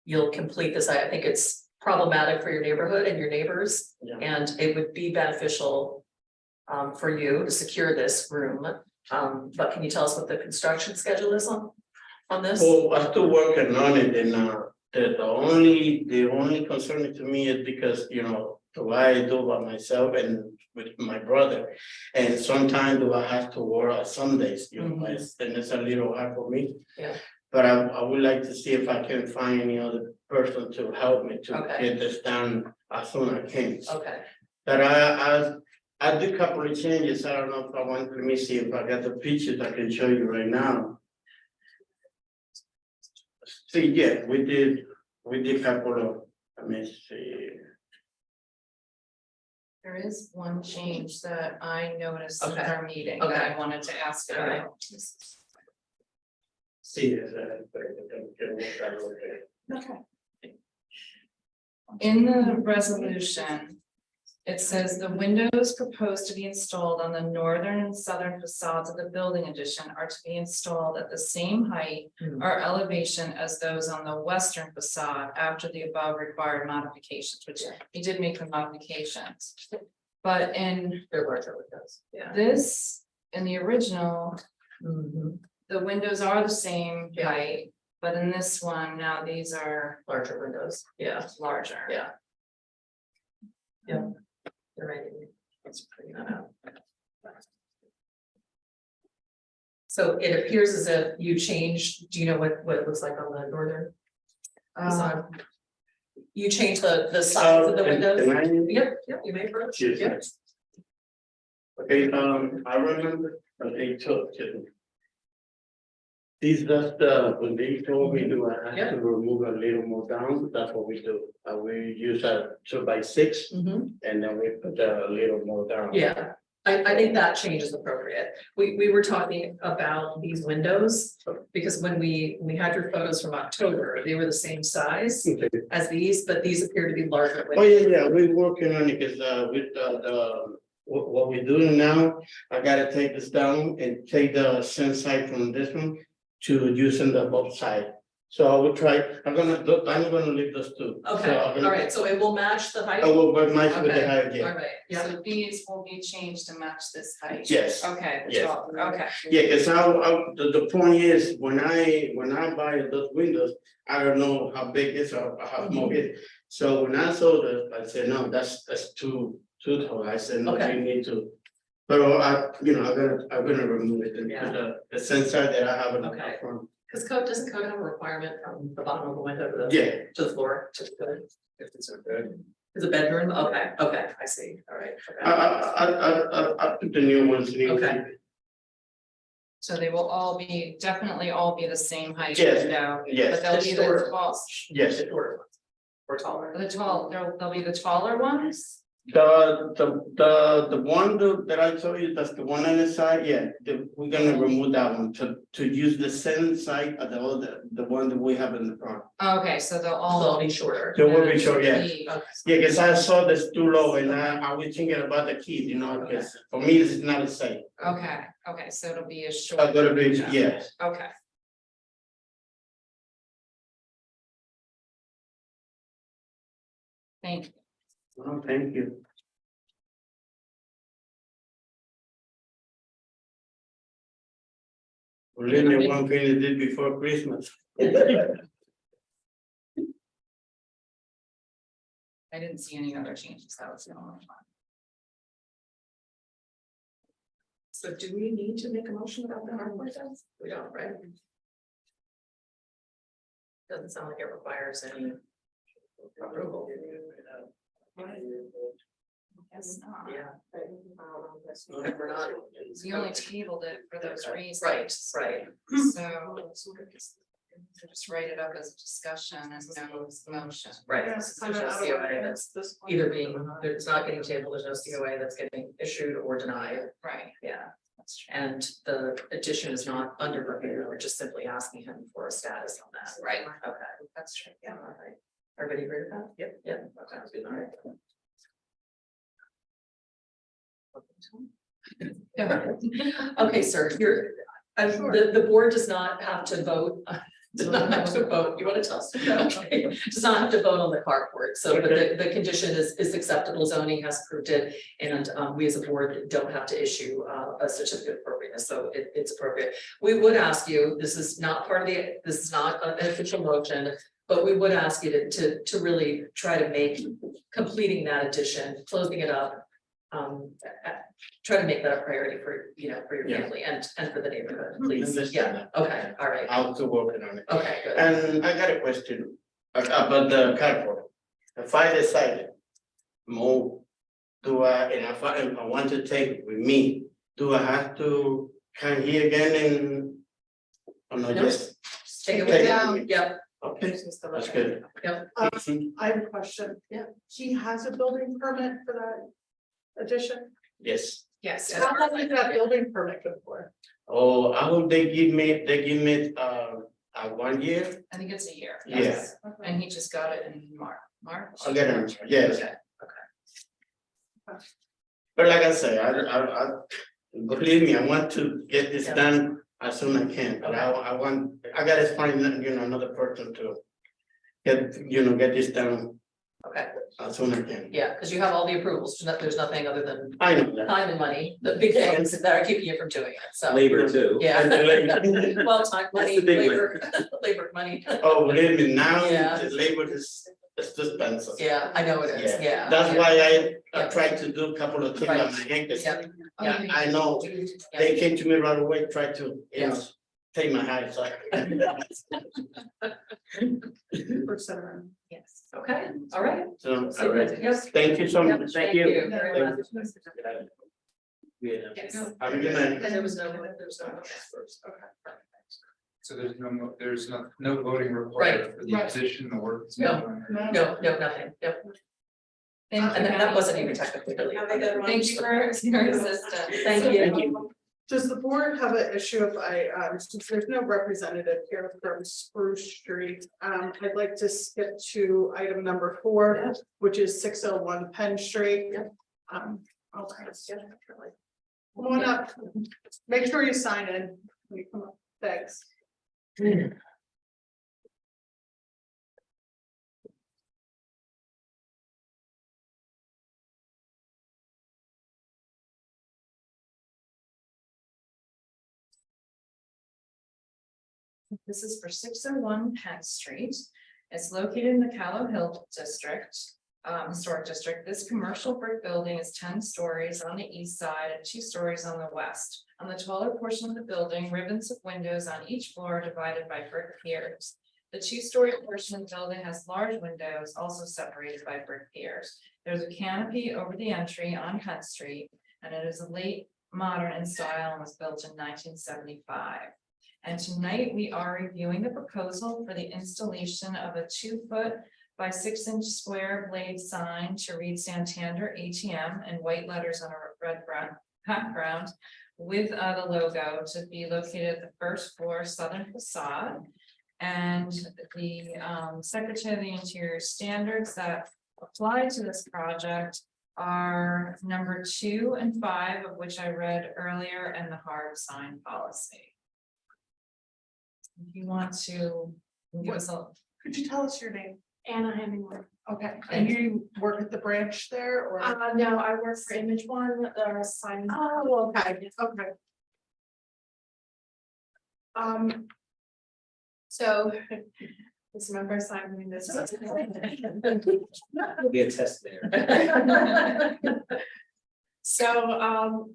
you'll complete this? I think it's problematic for your neighborhood and your neighbors. Yeah. And it would be beneficial for you to secure this room. But can you tell us what the construction schedule is on this? Oh, I'm still working on it, and the only concern to me is because, the way I do by myself and with my brother. And sometimes do I have to work on Sundays, and it's a little hard for me. Yeah. But I would like to see if I can find any other person to help me to Okay. get this done as soon as I can. Okay, But I did a couple of changes. I don't know if I want, let me see if I got the pictures I can show you right now. See, yeah, we did a couple of, let me see. There is one change that I noticed in Okay. our meeting that I wanted to ask Okay. about. See, Okay. In the resolution, it says the windows proposed to be installed on the northern and southern facades of the building addition are to be installed at the same height or elevation as those on the western facade after the above required modifications, which he did make the modifications. But in they're larger windows, yeah. this, in the original, Mhm. the windows are the same Yeah. height, but in this one, now these are Larger windows, yeah, larger. yeah. Yeah. You're right. Let's bring that up. So it appears as if you changed, do you know what it looks like on the northern facade? You changed the size of the windows? Yep, you may approach. Yes. Yep. Okay, I remember, but they took it. These just, when they told me to, I have to remove a little more down, that's what we do. We use a 2x6 Mhm. and then we put a little more down. Yeah, I think that change is appropriate. We were talking about these windows, because when we had your photos from October, they were the same size Okay. as these, but these appear to be larger. Oh, yeah, we're working on it, because, with what we're doing now, I gotta take this down and take the side from this one to using the both side. So I will try, I'm gonna leave this too. So Okay, I'm gonna- all right, so it will match the height? I will, but match with the Okay. height, All yeah. right, yeah, So these will be changed to match this height. Yes. Okay. Yes. Okay. Yeah, cause the point is, when I buy those windows, I don't know how big it is or how small it is. So when I saw this, I said, no, that's too tall. I said, no, Okay. you need to But I'm gonna remove it, and Yeah. the sensor that I have in the Okay. front. Cause doesn't code have a requirement from the bottom of the window to the, Yeah, to the floor, to the, If it's a bed, is a bedroom, okay, I see, all right. okay. I put the new ones in. Okay. So they will definitely all be the same height Yes. window, Yes, but they'll be the Shorter tall, ones. yes. Shorter ones. Or taller. they'll be the taller ones. The one that I told you, that's the one on the side, yeah, we're gonna remove that one to use the same side of the other, the one that we have in the front. Okay, so they'll all. They'll be shorter. They will be short, yeah. be- Okay. Yeah, because I saw this too low and I was thinking about the kids, because for me, this is not the same. Okay, so it'll be a short. A little bit, window. yes. Okay. Thank you. Oh, thank you. Really, one thing they did before Christmas. I didn't see any other changes. That was the only one. So do we need to make a motion about the hardware test? We don't, right? Doesn't sound like it requires any approval. Guess not. Yeah. Um, We're not. We only tabled it for those reasons. Right. So. Just write it up as a discussion and no motion. Right. Yes, There's no COA that's either being, it's not getting tabled, there's no COA that's getting issued or denied. Right, Yeah. that's true. And the addition is not under review, we're just simply asking him for a status on that. Right. Okay. That's true. Yeah, all right. Everybody agree with that? Yep. Yep. Okay, all right. Okay, sir, the board does not have to vote. Does not have to vote. You want to tell us? Okay. Does not have to vote on the carport. So, but the condition is acceptable. Zoning has approved it. And we as a board don't have to issue a certificate of appropriateness. So it's appropriate. We would ask you, this is not an official motion, but we would ask you to really try to make completing that addition, closing it up. Try to make that a priority for, for your Yeah. family and for the neighborhood, please. Understand Yeah, okay, all right, I'll still working on it. okay, good. And I got a question about the carport. If I decided move, do I, and if I want to take it with me, do I have to come here again and? Or not, No. just, Take it Take it. down, yep. okay, that's good. Yep. I have a question. Yeah. He has a building permit for that addition? Yes. Yes. How long is that building permit good for? Oh, I hope they give me 1 year. I think it's a year. Yeah. And he just got it in March. I'll get it, yes. Okay. But like I say, I believe me, I want to get this Yeah. done as soon as I can, but I gotta find, another person to get this done Okay, as soon as I can. yeah, because you have all the approvals, there's nothing other than I know that. time and money, the big things that are keeping you from doing it, so. Labor too. Yeah. And Well, time, money, the big one. labor, money, Oh, believe me, now Yeah. the labor is expensive. yeah, I know it is, yeah. That's yeah. why I Yeah. tried to do a couple of things on my hand, 'cause Yeah. Yeah. I know they came to me right away, tried to, take my house. Yes, okay, all right. So, all right, Yes. thank you so Yep, much. Thank you. very Thank much. Yeah. Yes. Have a good night. And there was no first, okay. so there's no voting required for the Right. addition, the work. that's No. done. No, nothing, yep, Thank you. and that wasn't even technically really. Thank you for your assistance. Thank you. Does the board have an issue if since there's no representative here from Spruce Street, I'd like to skip to item number 4, which is 601 Penn Street. Okay. Come on up, make sure you sign in. When you come up. Thanks. This is for 601 Penn Street. It's located in the Callow Hill District. Historic District. This commercial brick building is 10 stories on the east side and 2 stories on the west. On the taller portion of the building, ribbons of windows on each floor are divided by brick piers. The 2-story portion of the building has large windows, also separated by brick piers. There's a canopy over the entry on Hunt Street, and it is a late modern in style and was built in 1975. And tonight we are reviewing the proposal for the installation of a 2-foot by 6-inch square blade sign to read Santander ATM in white letters on a red background with the logo to be located at the first floor southern facade. And the Secretary of the Interior standards that apply to this project are number 2 and 5, of which I read earlier, and the HARB sign policy. If you want to give us a, Could you tell us your name? Anna Hemingway. Okay, and you work at the branch there or? No, I work for Image One, the sign. Oh, okay, okay. So this is my first time doing this. It'll be a test there. So,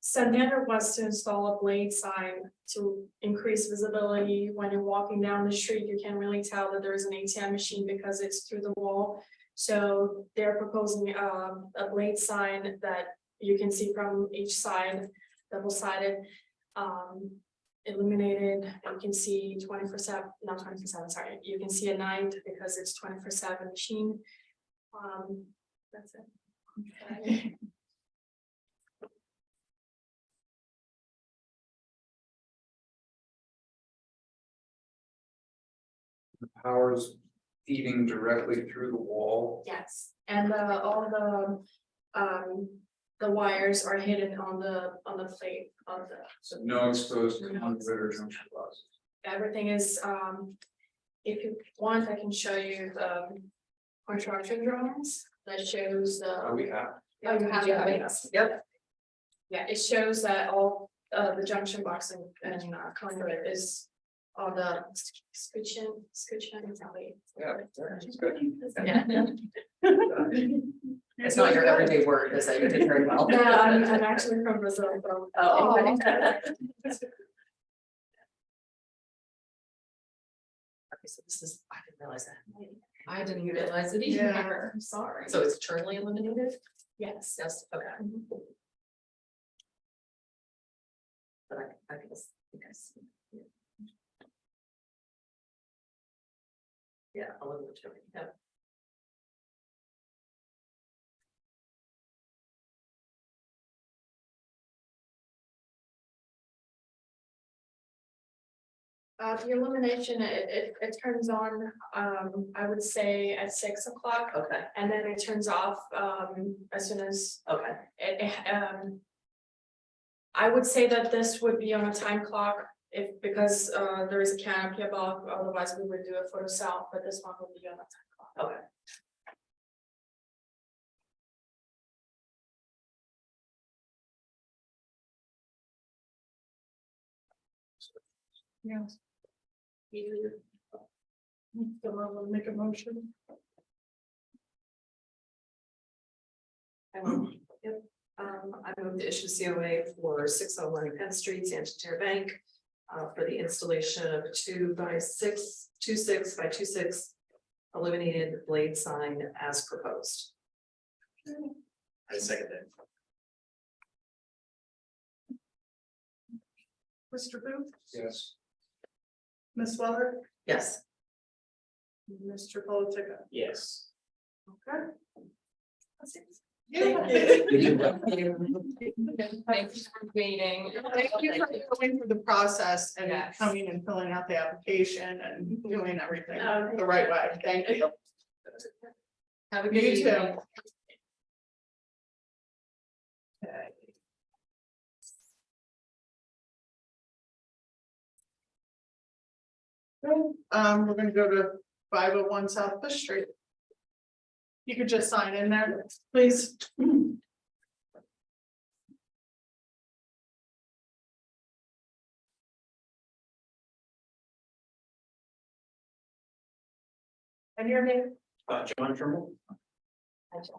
Santander wants to install a blade sign to increase visibility. When you're walking down the street, you can't really tell that there's an ATM machine because it's through the wall. So they're proposing a blade sign that you can see from each side, double-sided, illuminated. You can see 24/7, not 24/7, sorry. You can see at night because it's 24/7 machine. That's it. Okay. The power's feeding directly through the wall. Yes, and all the wires are hidden on the plate of the, So no exposed conduit or junction boxes. everything is, if you want, I can show you the construction drawings that shows the. Oh, we have. Oh, you have it, Yes. Yep, yeah, it shows that all the junction box and conduit is on the scutcheon, exactly. Yeah. It's good. yeah. It's not your everyday word, is it? You did very well. No, I'm actually from Brazil, so. Oh. Okay, so this is, I didn't realize that. I didn't realize it Yeah. either. I'm sorry. So it's eternally illuminated? Yes. Yes, okay. But I guess, think I see. Yeah, I'll look at it, yeah. The illumination, it turns on, I would say at 6 o'clock, Okay, and then it turns off, as soon as okay, I would say that this would be on a time clock because there is a canopy above, otherwise we would do a photo cell, but this one would be on a time clock. okay. Yes. Someone will make a motion. Yep, I moved to issue COA for 601 Penn Street, Santander Bank. For the installation of 2 by 6, 2.6 by 2.6 illuminated blade sign as proposed. I second that. Mr. Booth, Yes. Ms. Weller, Yes. Mr. Politica. Yes. Okay. Thank thank you for waiting. Thank you for going through the process and Yes. coming and filling out the application and doing everything Okay. the right way. Thank you. Have a good You evening. too. Okay. We're gonna go to 501 South Fish Street. You could just sign in there, please. And your name? John Trimble? The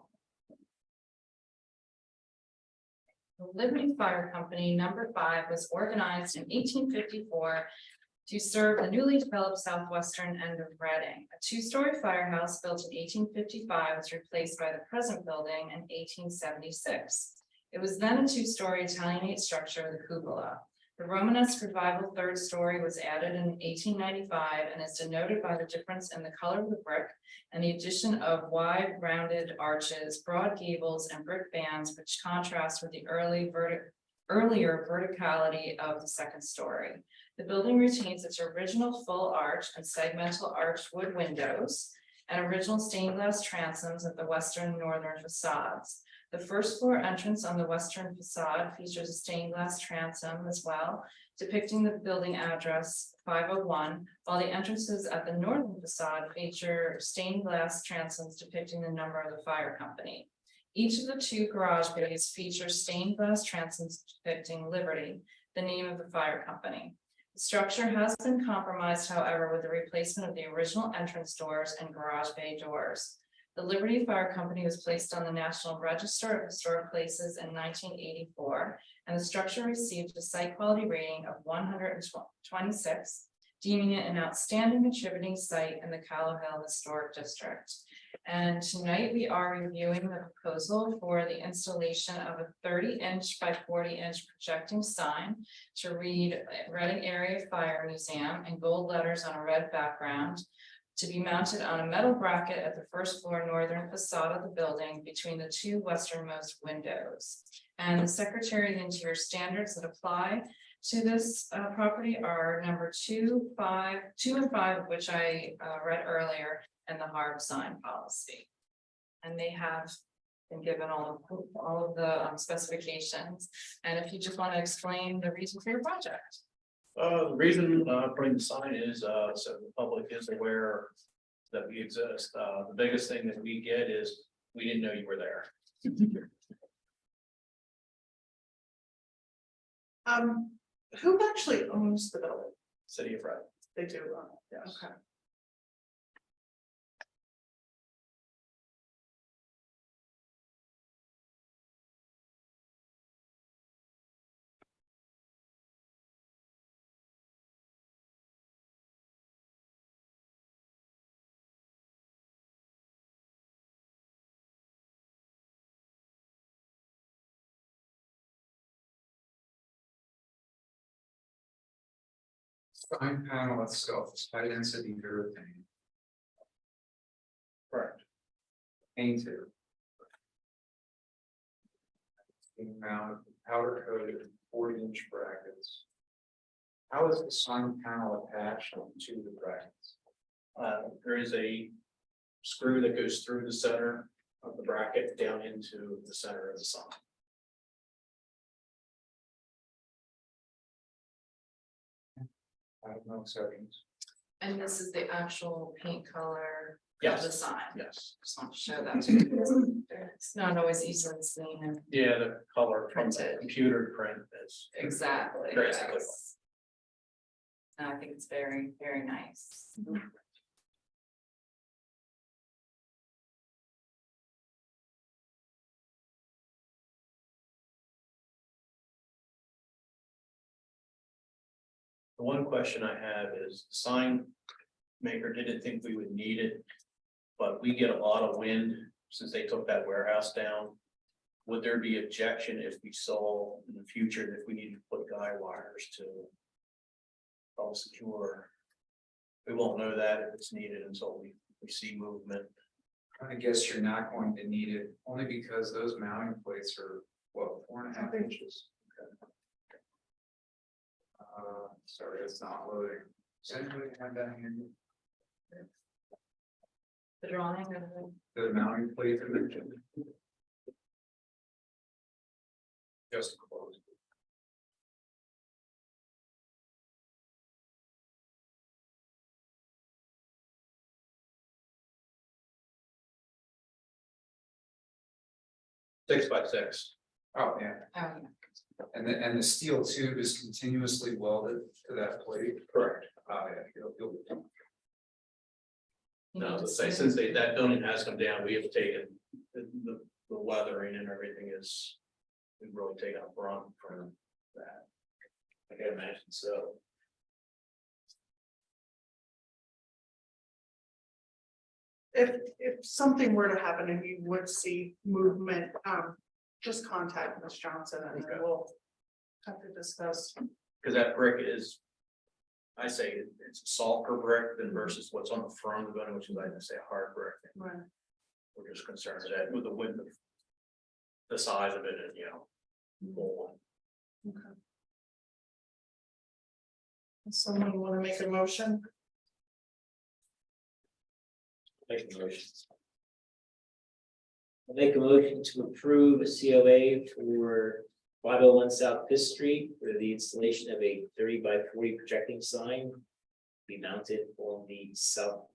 Liberty Fire Company, number 5, was organized in 1854 to serve the newly developed southwestern end of Reading. A 2-story firehouse built in 1855 was replaced by the present building in 1876. It was then a 2-story Italianate structure with a cupola. The Romanesque Revival 3rd story was added in 1895 and is denoted by the difference in the color of the brick and the addition of wide rounded arches, broad gables, and brick bands, which contrast with the earlier verticality of the 2nd story. The building retains its original full arch and segmental arched wood windows and original stained glass transoms at the western and northern facades. The 1st floor entrance on the western facade features a stained glass transom as well, depicting the building address 501, while the entrances at the northern facade feature stained glass transoms depicting the number of the fire company. Each of the 2 garage bays features stained glass transoms depicting Liberty, the name of the fire company. The structure has been compromised, however, with the replacement of the original entrance doors and garage bay doors. The Liberty Fire Company was placed on the National Register of Historic Places in 1984, and the structure received a site quality rating of 126, deeming it an outstanding contributing site in the Callow Hill Historic District. And tonight we are reviewing the proposal for the installation of a 30-inch by 40-inch projecting sign to read Reading Area Fire Museum in gold letters on a red background, to be mounted on a metal bracket at the 1st floor northern facade of the building between the 2 westernmost windows. And the Secretary of the Interior standards that apply to this property are number 2 and 5, of which I read earlier, and the HARB sign policy. And they have been given all of the specifications. And if you just want to explain the reason for your project. The reason putting the sign is so the public is aware that we exist. The biggest thing that we get is we didn't know you were there. Who actually owns the building? City of Reading. They do, yeah, Yes. okay. Sign panel itself is high density urethane. Correct. Painted. Being mounted with powder coated 40-inch brackets. How is the sign panel attached to the brackets? There is a screw that goes through the center of the bracket down into the center of the sign. I have no exceptions. And this is the actual paint color of Yes. the sign. Yes. Just want to show that to you. It's not always easily seen and Yeah, the color from the Printed. computer print is. exactly. Drastically. Yes. And I think it's very, very nice. The one question I have is the sign maker didn't think we would need it. But we get a lot of wind since they took that warehouse down. Would there be objection if we saw in the future that if we needed to put guy wires to help secure? We won't know that if it's needed until we see movement. I guess you're not going to need it only because those mounting plates are, what, 4.5 inches? Sorry, it's not loading. Does anybody have that handy? The drawing of The mounting plate dimension? Just close. Six by six. Oh, yeah, yeah. and the steel tube is continuously welded to that plate. Correct. Oh, yeah, you'll be. You No, need to let's say see since that building has come down, we have taken the weathering and everything is. We've really taken a brunt from that. I can imagine so. If something were to happen and you would see movement, just contact Ms. Johnson and then Okay. we'll have to discuss. Cause that brick is. I say it's a softer brick than versus what's on the front of the building, which is, I say, a hard brick. Right. We're just concerned that with the width of. The size of it and, mold. Okay. Does someone want to make a motion? Make a motion. I'll make a motion to approve a COA for 501 South Fifth Street for the installation of a 30 by 40 projecting sign. Be mounted on the south.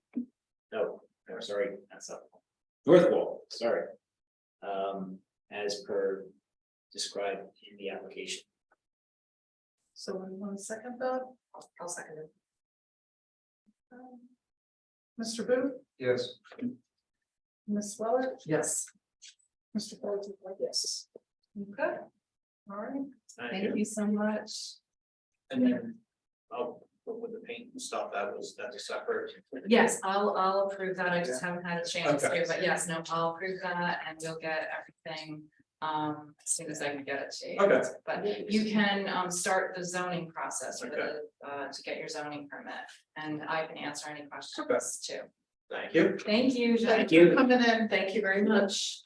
No, sorry, not south. North wall, sorry. As per described in the application. Someone want to second that? I'll second it. Mr. Booth, Yes. Ms. Weller, Yes. Mr. Fulton, yes. Okay. All right. Thank you so much. And then, with the paint and stuff, that's a separate. Yes, I'll approve that. I just haven't had a chance Okay. to, but yes, no, I'll approve that and you'll get everything. As soon as I can get it to you. Okay. But you can start the zoning process for Okay. the to get your zoning permit, and I can answer any questions too. Thank you. Thank you. Jen. Thank you for coming in. Thank you very much.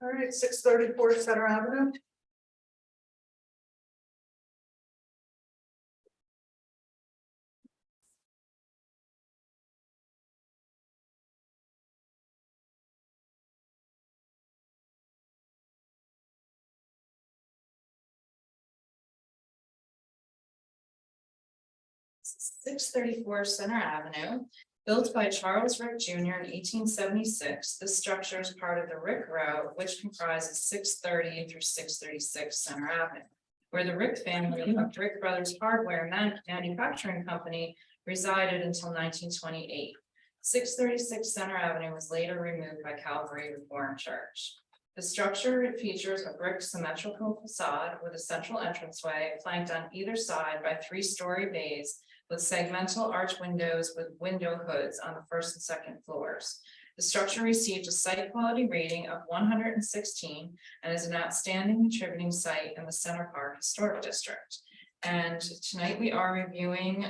All right, 634 Center Avenue. Six 34 Center Avenue, built by Charles Rick Jr. in 1876. This structure is part of the Rick Road, which comprises 630 through 636 Center Avenue, where the Rick family of Rick Brothers Hardware Manufacturing Company resided until 1928. 636 Center Avenue was later removed by Calvary Reformed Church. The structure features a brick symmetrical facade with a central entranceway flanked on either side by 3-story bays with segmental arch windows with window hoods on the first and second floors. The structure received a site quality rating of 116 and is an outstanding contributing site in the Center Park Historic District. And tonight we are reviewing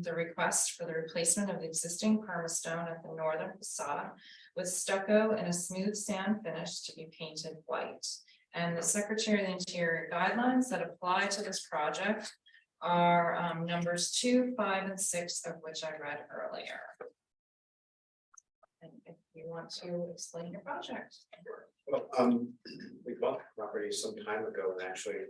the request for the replacement of the existing permastone at the northern facade with stucco and a smooth sand finish to be painted white. And the Secretary of the Interior guidelines that apply to this project are numbers 2, 5, and 6, of which I read earlier. And if you want to explain your project. Well, we bought the property some time ago and actually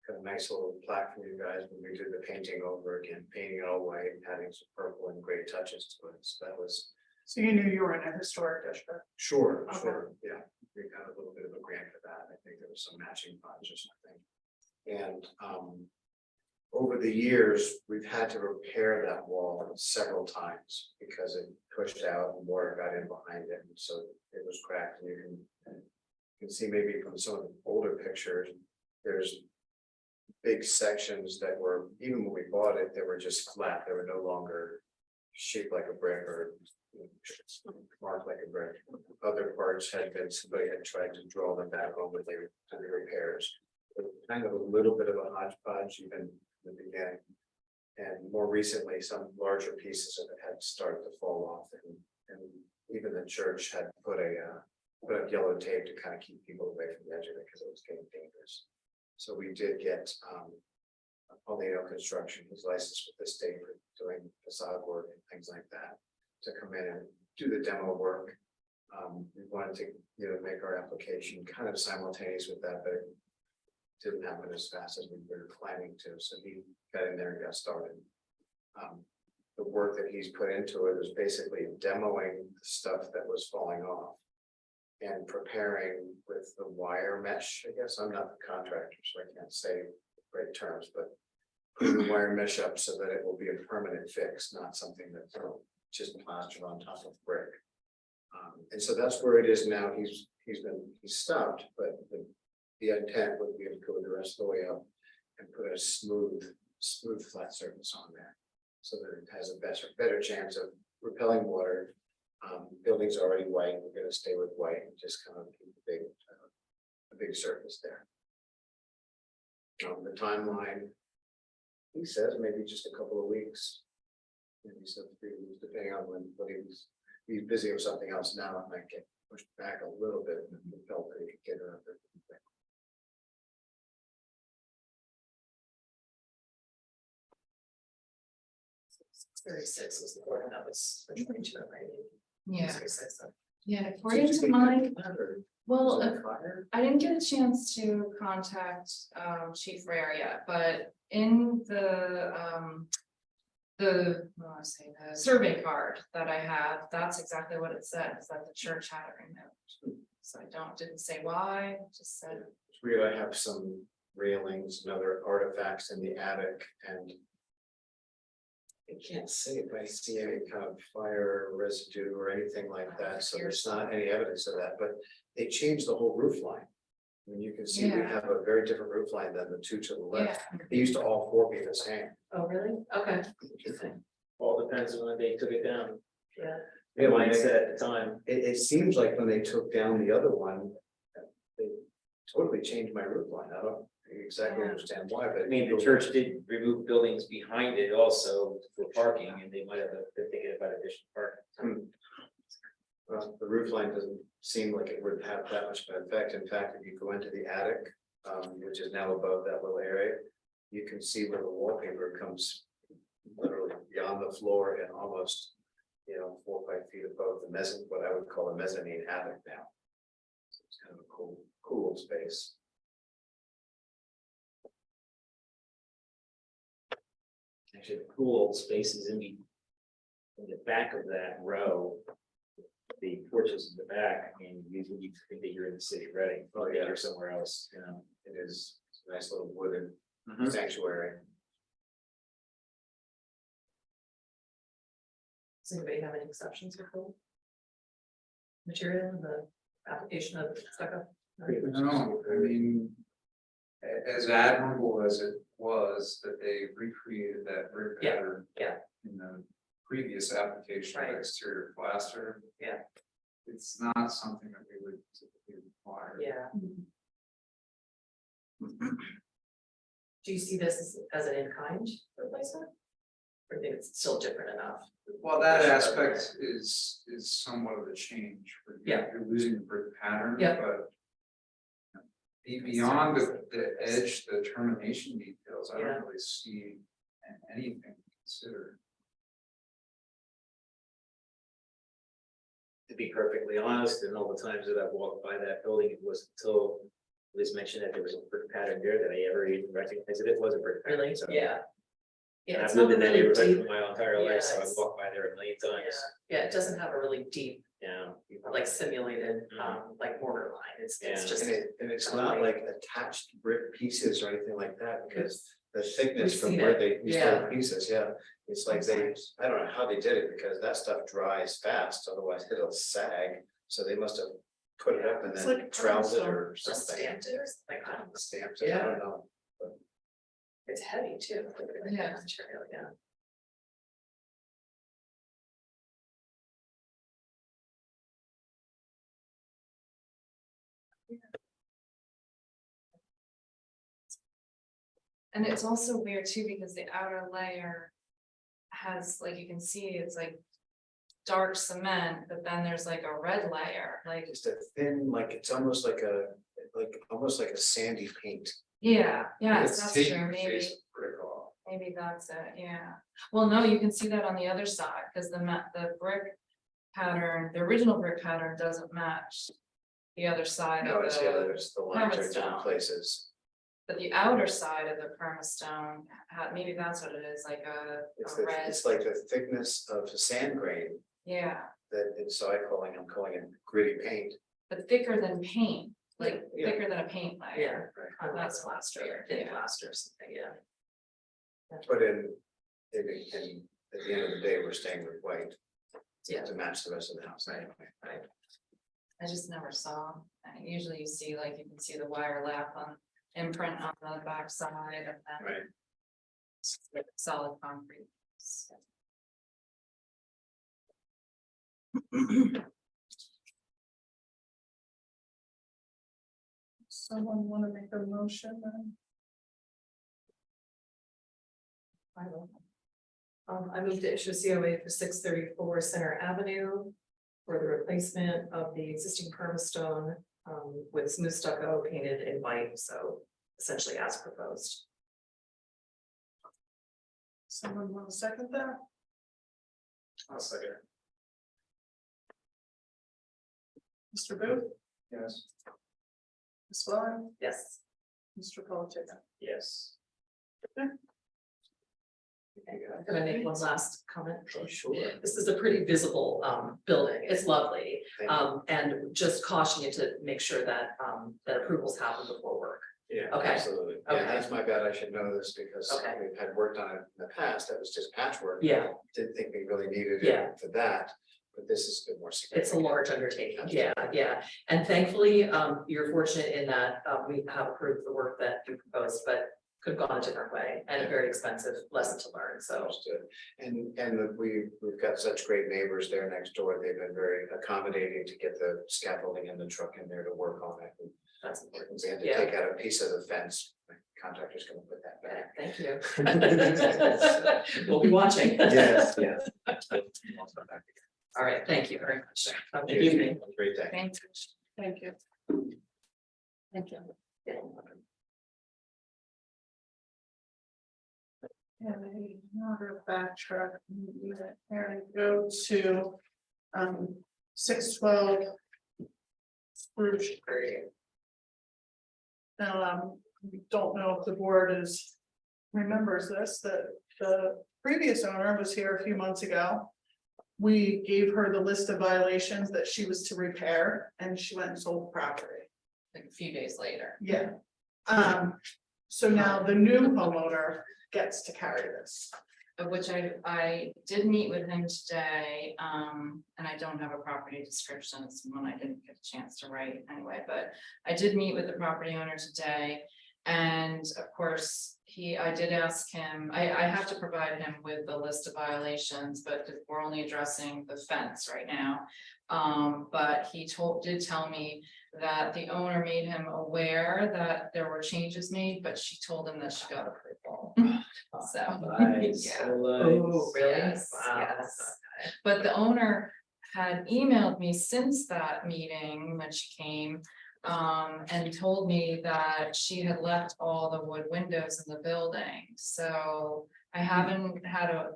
got a nice little plaque from you guys when we did the painting over again, painting it all white, adding some purple and gray touches to it. So that was So you knew you were in a historic district. sure, Okay. yeah. We got a little bit of a grant for that. I think there was some matching funds or something. And over the years, we've had to repair that wall several times because it pushed out and water got in behind it. And so it was cracked, and you can see maybe from some of the older pictures, there's big sections that were, even when we bought it, they were just flat. They were no longer shaped like a brick or marked like a brick. Other parts had been, somebody had tried to draw them back on when they were doing the repairs. It was kind of a little bit of a hodgepodge even in the beginning. And more recently, some larger pieces of it had started to fall off, and even the church had put up yellow tape to kind of keep people away from the edge of it because it was getting dangerous. So we did get Polino Construction, who's licensed with the state for doing facade work and things like that, to come in and do the demo work. We wanted to, make our application kind of simultaneous with that, but it didn't happen as fast as we were planning to. So he got in there and got started. The work that he's put into it is basically demoing the stuff that was falling off and preparing with the wire mesh. I guess I'm not the contractor, so I can't say the right terms, but putting the wire mesh up so that it will be a permanent fix, not something that's just plastered on top of brick. And so that's where it is now. He's stopped, but the intent would be to go the rest of the way up and put a smooth flat surface on there. So that it has a better chance of repelling water. Building's already white, we're gonna stay with white and just kind of keep a big surface there. The timeline, he says maybe just a couple of weeks. Maybe some 3 weeks, depending on when he's busy with something else now, it might get pushed back a little bit, and we felt that he could get it up there. 36 was the one that was the 22, right? Yeah, 36, yeah, according to my, well, Was that fire? I didn't get a chance to contact Chief Rare yet, but in the what do I say, the survey card that I have, that's exactly what it says, that the church had it removed. So I didn't say why, just said, It's weird, I have some railings and other artifacts in the attic, and I can't say if I see any kind of fire residue or anything like that, so there's not any evidence of that, but they changed the whole roof line. I mean, you can see we Yeah. have a very different roof line than the two to the left. yeah, They used to all four be the same. Oh, really? Okay. All depends on when they took it down. Yeah. The mindset at the time. It seems like when they took down the other one, they totally changed my roof line. I don't exactly Yeah. understand why, but I mean, the church did remove buildings behind it also for parking, and they might have been thinking about additional parking. Well, the roof line doesn't seem like it would have that much of an effect. In fact, if you go into the attic, which is now above that little area, you can see where the wallpaper comes literally beyond the floor and almost, 4 or 5 feet above the mezzanine, what I would call a mezzanine attic now. So it's kind of a cool space. Actually, the cool spaces in the back of that row. The porches in the back, I mean, usually you think that you're in the city of Reading, Oh, or yeah. you're somewhere else, It is a nice little wooded Mhm. sanctuary. Does anybody have any exceptions with the material and the application of stucco? No, I mean. As admirable as it was that they recreated that brick Yeah, pattern. yeah. In the previous application of Right. exterior plaster. Yeah. It's not something that we would typically require. Yeah. Do you see this as an in-kind replacement? Or do you think it's still different enough? Well, that aspect is somewhat of a change. Yeah. You're losing the brick pattern. Yeah. But. Beyond the edge, the termination details, I Yeah. don't really see anything to consider. To be perfectly honest, and all the times that I've walked by that building, it wasn't until it was mentioned that there was a brick pattern there that I ever even recognized that it was a brick pattern. Really? So- Yeah. And Yeah, I've it's lived not in that really neighborhood deep. for my entire life, Yeah, so I've it's- walked by there a million Yeah, times. yeah, it doesn't have a really deep, Yeah. like simulated, like mortar line. It's Yeah. just. And it's not like attached brick pieces or anything like that, because the thickness We've from seen where it. these Yeah. little pieces, yeah. It's like I don't know how they did it, because that stuff dries fast, otherwise it'll sag. So they must have put it up and It's then like troweled it cobblestone. or Just something. stamped it or something, I don't know. Stamped it, I don't know. It's heavy too. Yeah. Material, yeah. and it's also weird too, because the outer layer has, like, you can see, it's like dark cement, but then there's like a red layer, like, Just a thin, like, it's almost like almost like a sandy paint. yeah, yes, It's that's taking true, the maybe. face of brick off. Maybe that's it, yeah. Well, no, you can see that on the other side, because the brick pattern, the original brick pattern doesn't match the other side No, of it's the, the lines are in permastone. different places. but the outer side of the permastone, maybe that's what it is, like a red, It's like the thickness of the sand grain yeah, that, and so I'm calling it gritty paint. but thicker than paint, like Yeah. thicker than a paint layer. Yeah. Right. That's plaster, Thin yeah. plaster or something, yeah. But in, at the end of the day, we're staying with white. Yeah. To match the rest of the house anyway. I just never saw, usually you see, like, you can see the wire lap on imprint on the back side of that. Right. Solid concrete. So, Someone want to make a motion then? I will. I moved to issue COA for 634 Center Avenue for the replacement of the existing perma stone with smooth stucco painted in white, so essentially as proposed. Someone want to second that? I'll second. Mr. Booth, Yes. Ms. Welling, Yes. Mr. Polachick. Yes. Can I make one last comment? Oh, sure. This is a pretty visible building. It's lovely. Thank you. And just caution you to make sure that that approvals happen before work. Yeah, Okay. absolutely. Yeah, Okay. that's my bad. I should know this because Okay. we've had worked on it in the past. That was just patchwork. Yeah, Didn't think we really needed Yeah. it for that, but this is a bit more. it's a significant. large undertaking. Yeah, yeah. And thankfully, you're fortunate in that we have approved the work that you proposed, but could have gone a different way and a very expensive lesson to learn. So Understood. And we've got such great neighbors there next door. They've been very accommodating to get the scaffolding and the truck in there to work on it. And that's important. we had to Yeah. take out a piece of the fence. The contractor's gonna put that Yeah, back. thank you. We'll be watching. Yes, yes. All right, thank you very much. Have a good Thank you. evening. Great day. Thank you. Thank you. Thank you. And another backtrack and go to 612 Spruce Street. Now, we don't know if the board remembers this, that the previous owner was here a few months ago. We gave her the list of violations that she was to repair, and she went and sold the property. Like a few days later. Yeah. So now the new homeowner gets to carry this. Of which I did meet with him today, and I don't have a property description, it's one I didn't get a chance to write anyway, but I did meet with the property owner today. And of course, I did ask him, I have to provide him with the list of violations, but we're only addressing the fence right now. But he did tell me that the owner made him aware that there were changes made, but she told him that she got approval. So. Nice. Yeah. Oh, really? Yes, Wow. yes. But the owner had emailed me since that meeting when she came. And told me that she had left all the wood windows in the building, so I haven't had a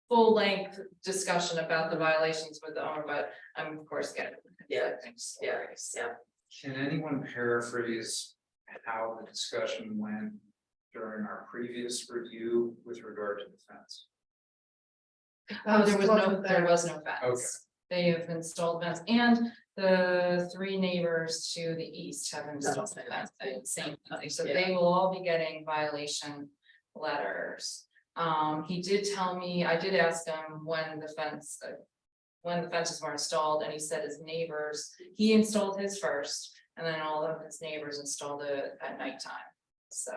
full length discussion about the violations with the owner, but I'm of course getting. Yeah, things. yeah, yeah. Can anyone paraphrase how the discussion went during our previous review with regard to the fence? Oh, there was no Okay. fence. They have installed fence, and the 3 neighbors to the east have installed the fence, same thing, so they will all be getting violation letters. He did tell me, I did ask him when the fences were installed, and he said his neighbors, he installed his first, and then all of his neighbors installed it at nighttime. So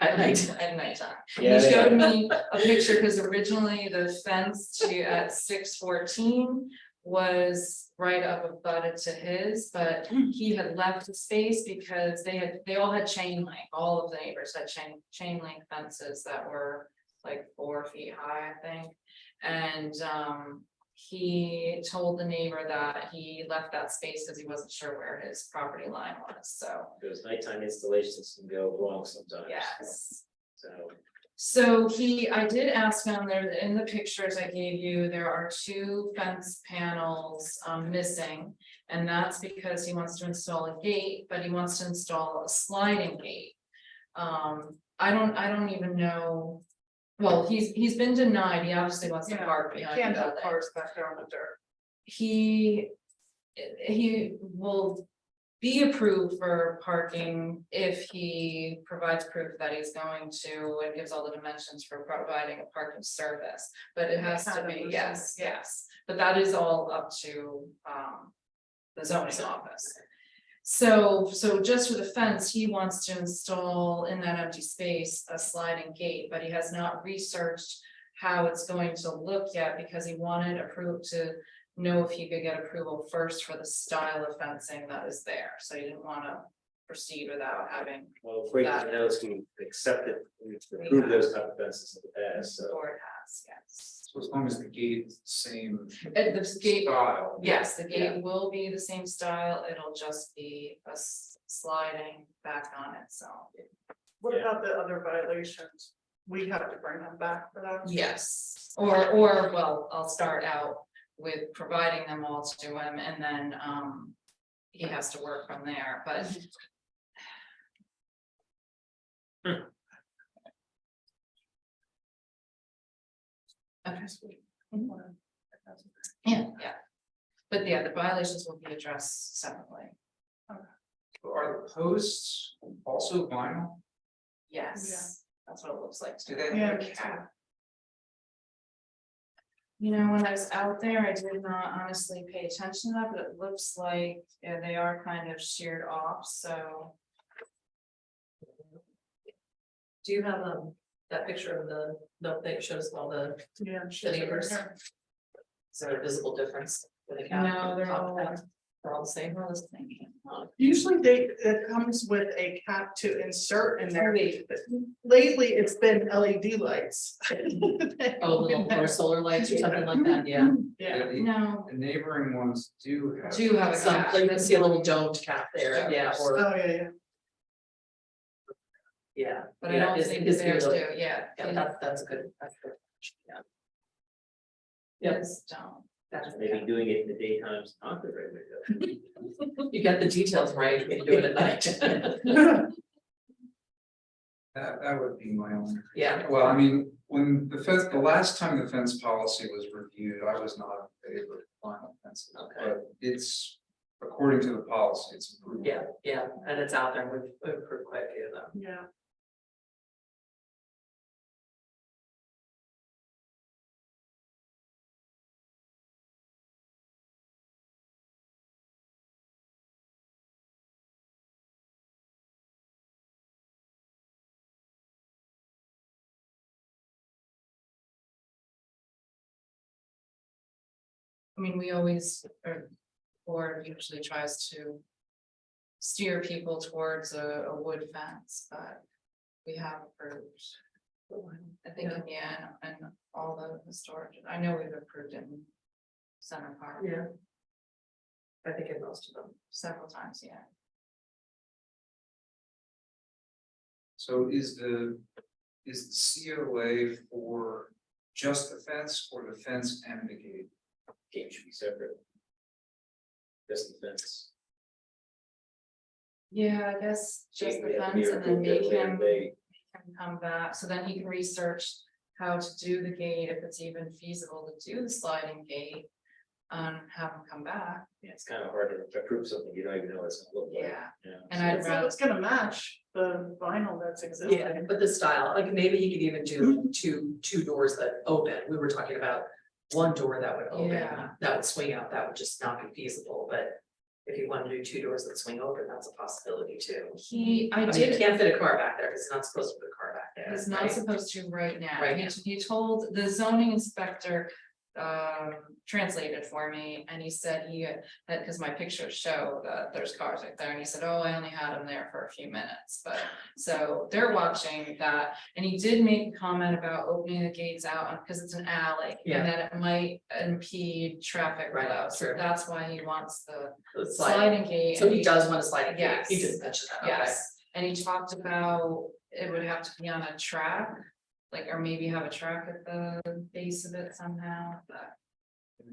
at nighttime. Yeah, He they showed are. me a picture because originally the fence at 614 was right up abutted to his, but he had left the space because they all had chain link. All of the neighbors had chain link fences that were like 4 feet high, I think. And he told the neighbor that he left that space because he wasn't sure where his property line was, so. Those nighttime installations can go wrong sometimes. Yes. So, I did ask him there in the pictures I gave you, there are 2 fence panels missing. And that's because he wants to install a gate, but he wants to install a sliding gate. I don't even know. Well, he's been denied. He obviously wants to park behind Can't the have building. cars back there on the dirt. He will be approved for parking if he provides proof that he's going to and gives all the dimensions for providing a parking service. But it has to be, yes, but that is all up to the zoning office. So just for the fence, he wants to install in that empty space a sliding gate, but he has not researched how it's going to look yet because he wanted to know if he could get approval first for the style of fencing that is there. So he didn't want to proceed without having, Well, according to the notes, we accepted, we approved those type of fences in the past, the so. board has, yes. So as long as the gate is the same And the gate, style. yes, the gate will be the same style, it'll just be a sliding back on it, so. What about the other violations? We have to bring them back for that. Yes, or, well, I'll start out with providing them all to him and then, he has to work from there, but. Okay. Yeah, but yeah, the violations will be addressed separately, Are the posts also vinyl? yes, that's what it looks like. Do they Yeah, have a me too. cap? You know, when I was out there, I did not honestly pay attention to that, but it looks like, yeah, they are kind of sheared off, so. Do you have that picture of the note that shows all the Yeah. neighbors? Is there a visible difference? with the cap? No, they're all, They're all the same. they're all the same. Usually it comes with a cap to insert in there. Wait. But lately, it's been LED lights. Oh, little or solar lights or something like that, yeah. Yeah, No, The neighboring ones do have. a Some, cap. like you can see a little domed cap there, yeah, or, oh, yeah. yeah. But I yeah, don't it's- think it's theirs beautiful. do, yeah. Yeah, that's good, yeah. Yes, don't. That's Maybe doing it in the daytime is not the right way to go. You got the details right, when you do it at night. That would be my only. Yeah. Well, I mean, when the last time the fence policy was reviewed, I was not in favor of vinyl fences. Okay. But it's, according to the policy, it's approved. Yeah, and it's out there, we've approved quite a few of them. Yeah. I mean, we always, or board usually tries to steer people towards a wood fence, but we have approved. I think in the end, and all the storage, I know we've approved it in Center Park. Yeah. I think in most of them. Several times, yeah. So is the COA for just the fence or the fence and the gate? Gate should be separate. Just the fence. Yeah, I guess just the We have to fence and then approve that make later him date. come back, so then he can research how to do the gate, if it's even feasible to do the sliding gate. Have him come back, Yeah, it's kind of hard to approve something you don't even know what it's gonna look like. yeah, Yeah. and I'd It's, rather, it's gonna match the vinyl that's existing. Yeah, but the style, like maybe he could even do two doors that open, we were talking about one door that would open, Yeah. that would swing out, that would just not be feasible, but. If you want to do two doors that swing open, that's a possibility too. I I mean, you did, can't fit a car back there, because it's not supposed to put a car back there. he's not right? supposed to right now. Right He- now. He told the zoning inspector, translated for me, and he said he had, because my pictures show that there's cars right there, and he said, oh, I only had him there for a few minutes, but. So they're watching that, and he did make a comment about opening the gates out, because it's an alley. Yeah. And that it might impede traffic Right, flow, so sure. that's why he wants the The sliding gate. So and he does want to slide it, Yes. he did mention that, okay. Yes, and he talked about it would have to be on a track, like, or maybe have a track at the base of it somehow, but.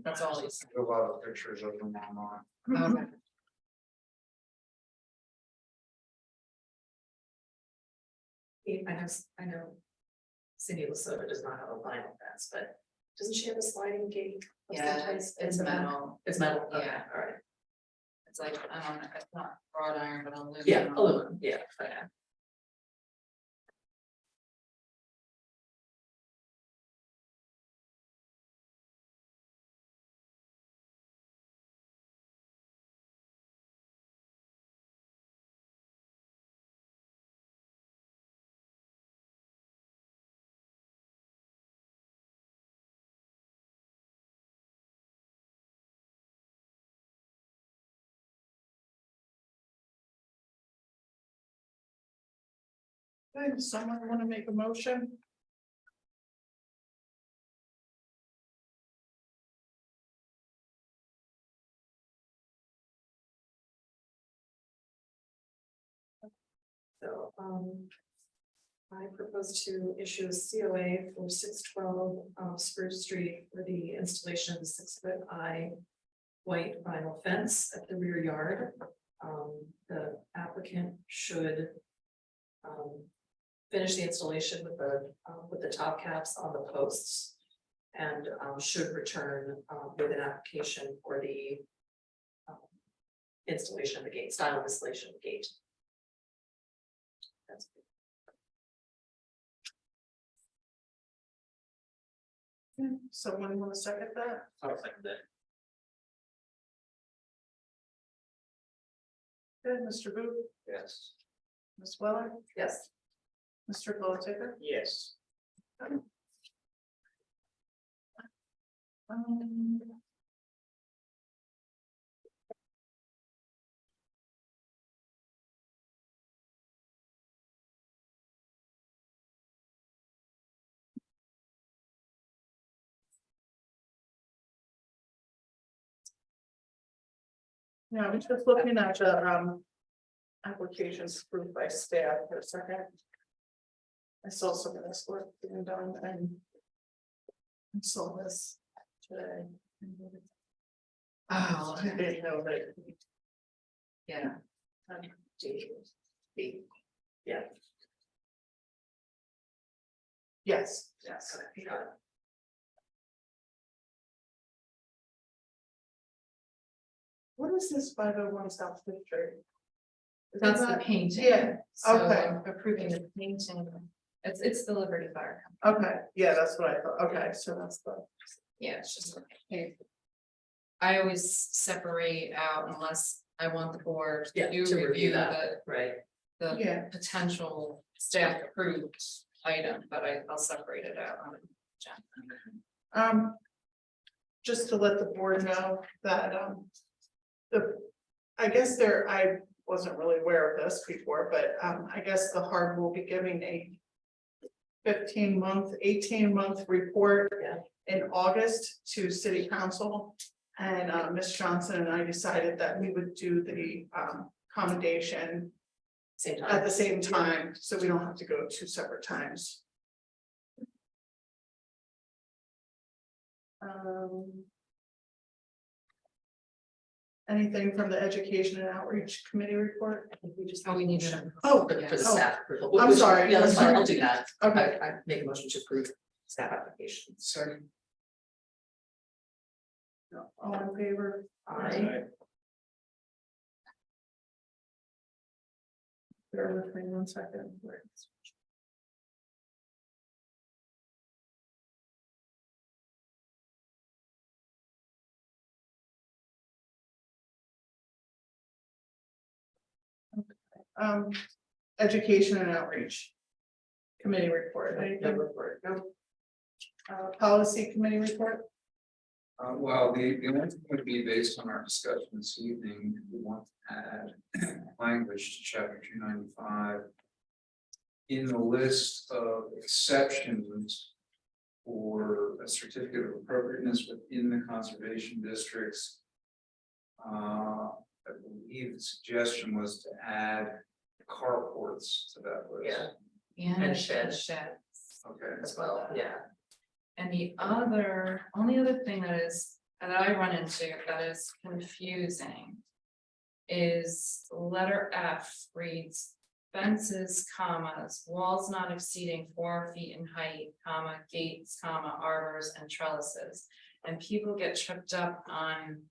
That's all he said. A lot of pictures of them online. Okay. I know. Cindy Lasota does not have a vinyl fence, but doesn't she have a sliding gate? of some Yeah, type? it's metal, It's metal, okay, Yeah. all right. It's like, I don't know, it's not wrought iron, but aluminum. Yeah, aluminum, yeah. Yeah. Okay, does someone want to make a motion? So, I propose to issue a COA for 612 Spruce Street for the installation of a 6-foot high white vinyl fence at the rear yard. The applicant should finish the installation with the top caps on the posts and should return with an application for the installation of the gate, style of installation of the gate. That's Someone want to second that? I'll second that. Good, Mr. Booth, Yes. Ms. Weller, Yes. Mr. Goldshaker. Yes. Yeah, I'm just looking at the applications approved by staff for a second. I saw some of this work being done and I saw this today. Oh, I didn't know that. Yeah. Yeah. Yes, yes. What is this 501 South Fifth Street? Is That's the that- painting. Yeah, So okay. I'm approving the painting. It's the Liberty Fire Company. Okay, yeah, that's what I thought. Okay, so that's the. Yeah, it's just. I always separate out unless I want the board Yeah, to to review review that. Right. the Yeah. potential staff approved item, but I'll separate it out on the agenda. Just to let the board know that, I guess I wasn't really aware of this before, but, I guess the HARB will be giving a 18-month report Yeah. in August to city council. And, Ms. Johnson and I decided that we would do the, commendation Same at time. the same time, so we don't have to go 2 separate times. Anything from the Education and Outreach Committee report? I think we just. Oh, we need to- Oh, For the oh. staff approval. I'm sorry. Yeah, that's I'm fine, sorry. I'll do that. Okay. I make a motion to approve staff application. Sorry. All in favor? Bear with me 1 second. Education and Outreach Committee report, anything? report, no. Policy Committee report? Well, the only thing would be based on our discussion this evening, we want to add language to chapter 295. In the list of exceptions for a certificate of appropriateness within the conservation districts. I believe the suggestion was to add carports to that list. Yeah. And sheds. sheds. Okay. As well, yeah. And the only other thing that I run into that is confusing. Is letter F reads fences, commas, walls not exceeding 4 feet in height, comma, gates, comma, arbors and trellises. And people get tripped up on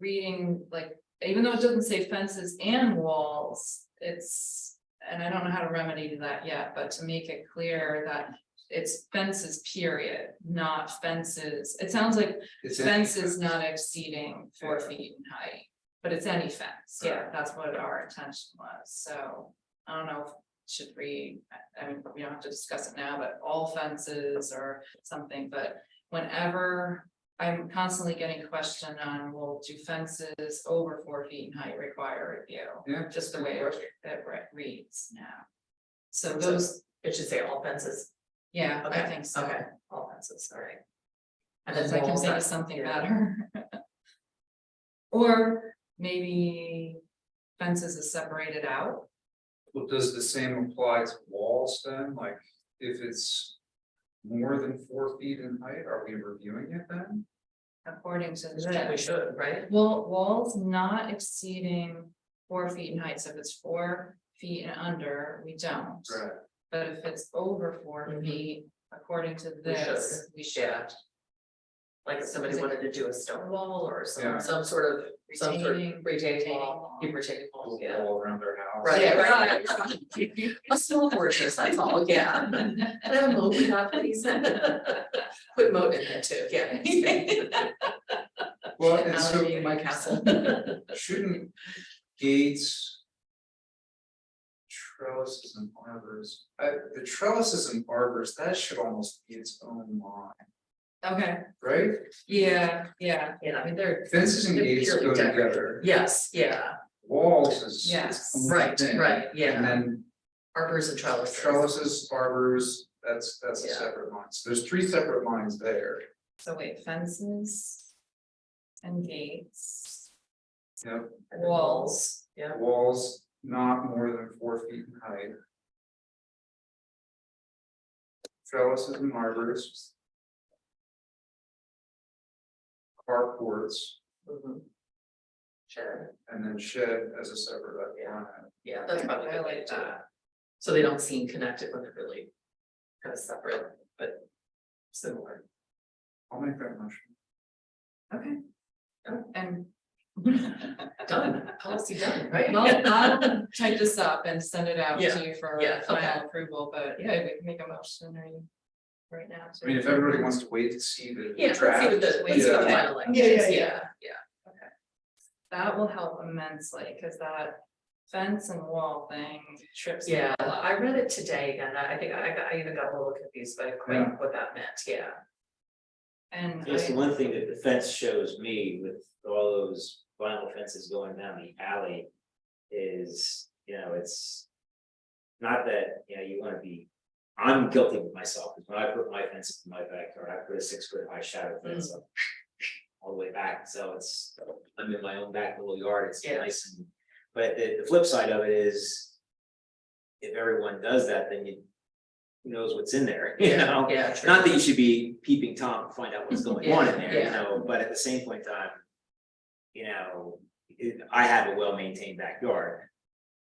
reading like even though it doesn't say fences and walls, it's, and I don't know how to remedy that yet, but to make it clear that it's fences, period, not fences. It sounds like It's any fences fence. not exceeding 4 feet in height, but it's any fence. Yeah, that's what our intention was. So I don't know if it should read, I mean, we don't have to discuss it now, but all fences or something, but whenever I'm constantly getting questioned on, well, do fences over 4 feet in height require review? Yeah. Just the way it reads now. So So- those, It should say all fences. yeah, I Okay, think so. Okay, all fences, all right. And Unless then I can walls, think of that's- something yeah. better. Or maybe fences is separated out. Well, does the same apply to walls then? Like, if it's more than 4 feet in height, are we reviewing it then? According to We this, should, right? well, walls not exceeding 4 feet in height, so if it's 4 feet and under, we don't. Right. But if it's over 4 Mhm. feet, according to We should, this, we should. yeah. Like if somebody Is it- wanted to do a stone wall or Yeah. some sort of Retaining retaining wall, wall. keep retaining walls, yeah. All around their house. Right, Yeah, right. A small portion, that's all, yeah. And a moat we got, please. Put moat in there too, yeah. Well, and so Alligator my castle. shouldn't gates, trellises and arbors, the trellises and arbors, that should almost be its own line, Okay, right? yeah. Yeah, I mean, they're, Fences and They're gates purely go decorative. together, yes, yeah, walls is. Yes. its own right, thing. right, yeah. And then Arbors and trellises. trellises, arbors, that's a Yeah. separate line, so there's 3 separate lines there. So wait, fences and gates, Yep, And then walls. Yeah, walls not more than 4 feet in height. Trellises and arbors. Carports, mhm. Shed, and then shed as a separate line. yeah, that's probably a I good way like to do it. that. So they don't seem connected when they're really kind of separate, but similar. I'll make that motion. Okay. And. Done, policy done, right? Well, I'll type this up and send it out Yeah, to you for yeah, okay. final approval, but yeah, we can make a motion or you. Right now. I mean, if everybody wants to wait to see the Yeah, let's see draft. what the, let's see what the yeah. final language Yeah, is, yeah, yeah, yeah. That will help immensely, cause that fence and wall thing trips me Yeah, all up. I read it today and I think I even got a little confused by Yeah. what that meant, yeah. And Just the I, one thing that the fence shows me with all those vinyl fences going down the alley is, it's not that, you wanna be, I'm guilty with myself, because when I put my fence in my backyard, I put a 6-foot high shadow fence up all the way back, so I'm in my own back little yard, it's Yeah. nice and, but the flip side of it is if everyone does that, then who knows what's in there, you know? Yeah, true. Not that you should be peeping Tom to find out what's going on in there, Yeah. but at the same point in time. I have a well-maintained backyard.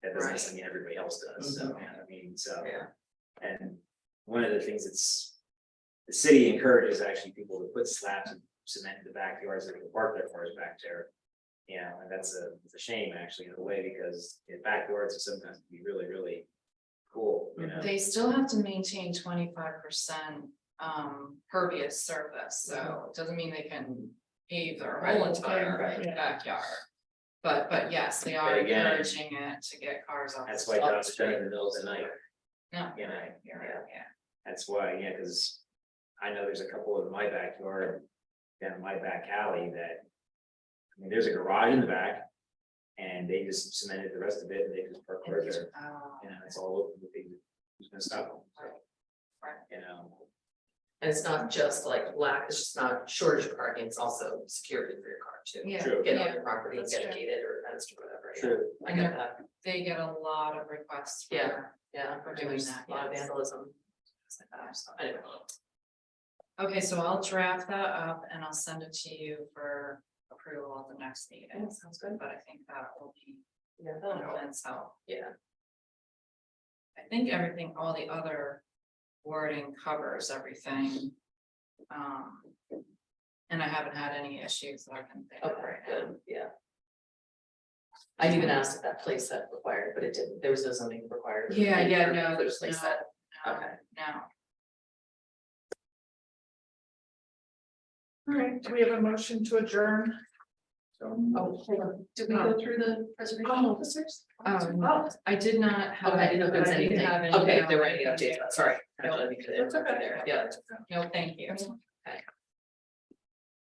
That doesn't Right. necessarily mean everybody else does, so, Mhm. I mean, so. Yeah. And one of the things the city encourages actually people to put slabs of cement in the backyards, so they can park their cars back there. And it's a shame actually in a way, because the backyards are sometimes can be really, really cool, they still have to maintain 25% pervious surface, so it doesn't mean they can pave their whole Right, entire right, yeah. backyard. But yes, they are But again, encouraging it to get cars off. That's the- why off the John's done it in street. the middle of the night. No, you know, you're right, yeah. That's why, because I know there's a couple in my backyard, down in my back alley that. I mean, there's a garage in the back. And they just cemented the rest of it and they just park cars there, Oh, it's all open, with things. Who's gonna stop them? So, Right. And it's not just like lack, it's just not shortage of parking, it's also security for your car too. Yeah, True. Get on yeah, your property and that's get it true. gated or fenced or whatever. yeah. True. I get that, they get a lot of requests for. Yeah. yeah, For doing there's that, a lot of yes. vandalism. Things like that, so anyway. Okay, so I'll draft that up and I'll send it to you for approval at the next meeting. Sounds good. But I think that will be, Yeah. that'll immense help. Yeah, I think everything, all the other wording covers everything. And I haven't had any issues that I can think of okay, right now. good, yeah. I even asked if that place set required, but it didn't, there was no zoning required. No, There's place set. Okay. No. All right, do we have a motion to adjourn? Oh, hold on, did we go through the preservation officers? Oh, I did not have. Okay, I didn't know if there was I didn't anything, have any, okay, no, there were any I updates, didn't. sorry. No, That's okay. Yeah. No, thank you.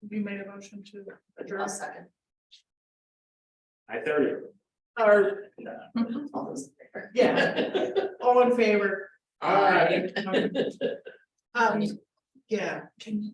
You made a motion to adjourn. I'll second. I 30. Or, All those in favor? yeah, all in favor? Aye. Yeah, can,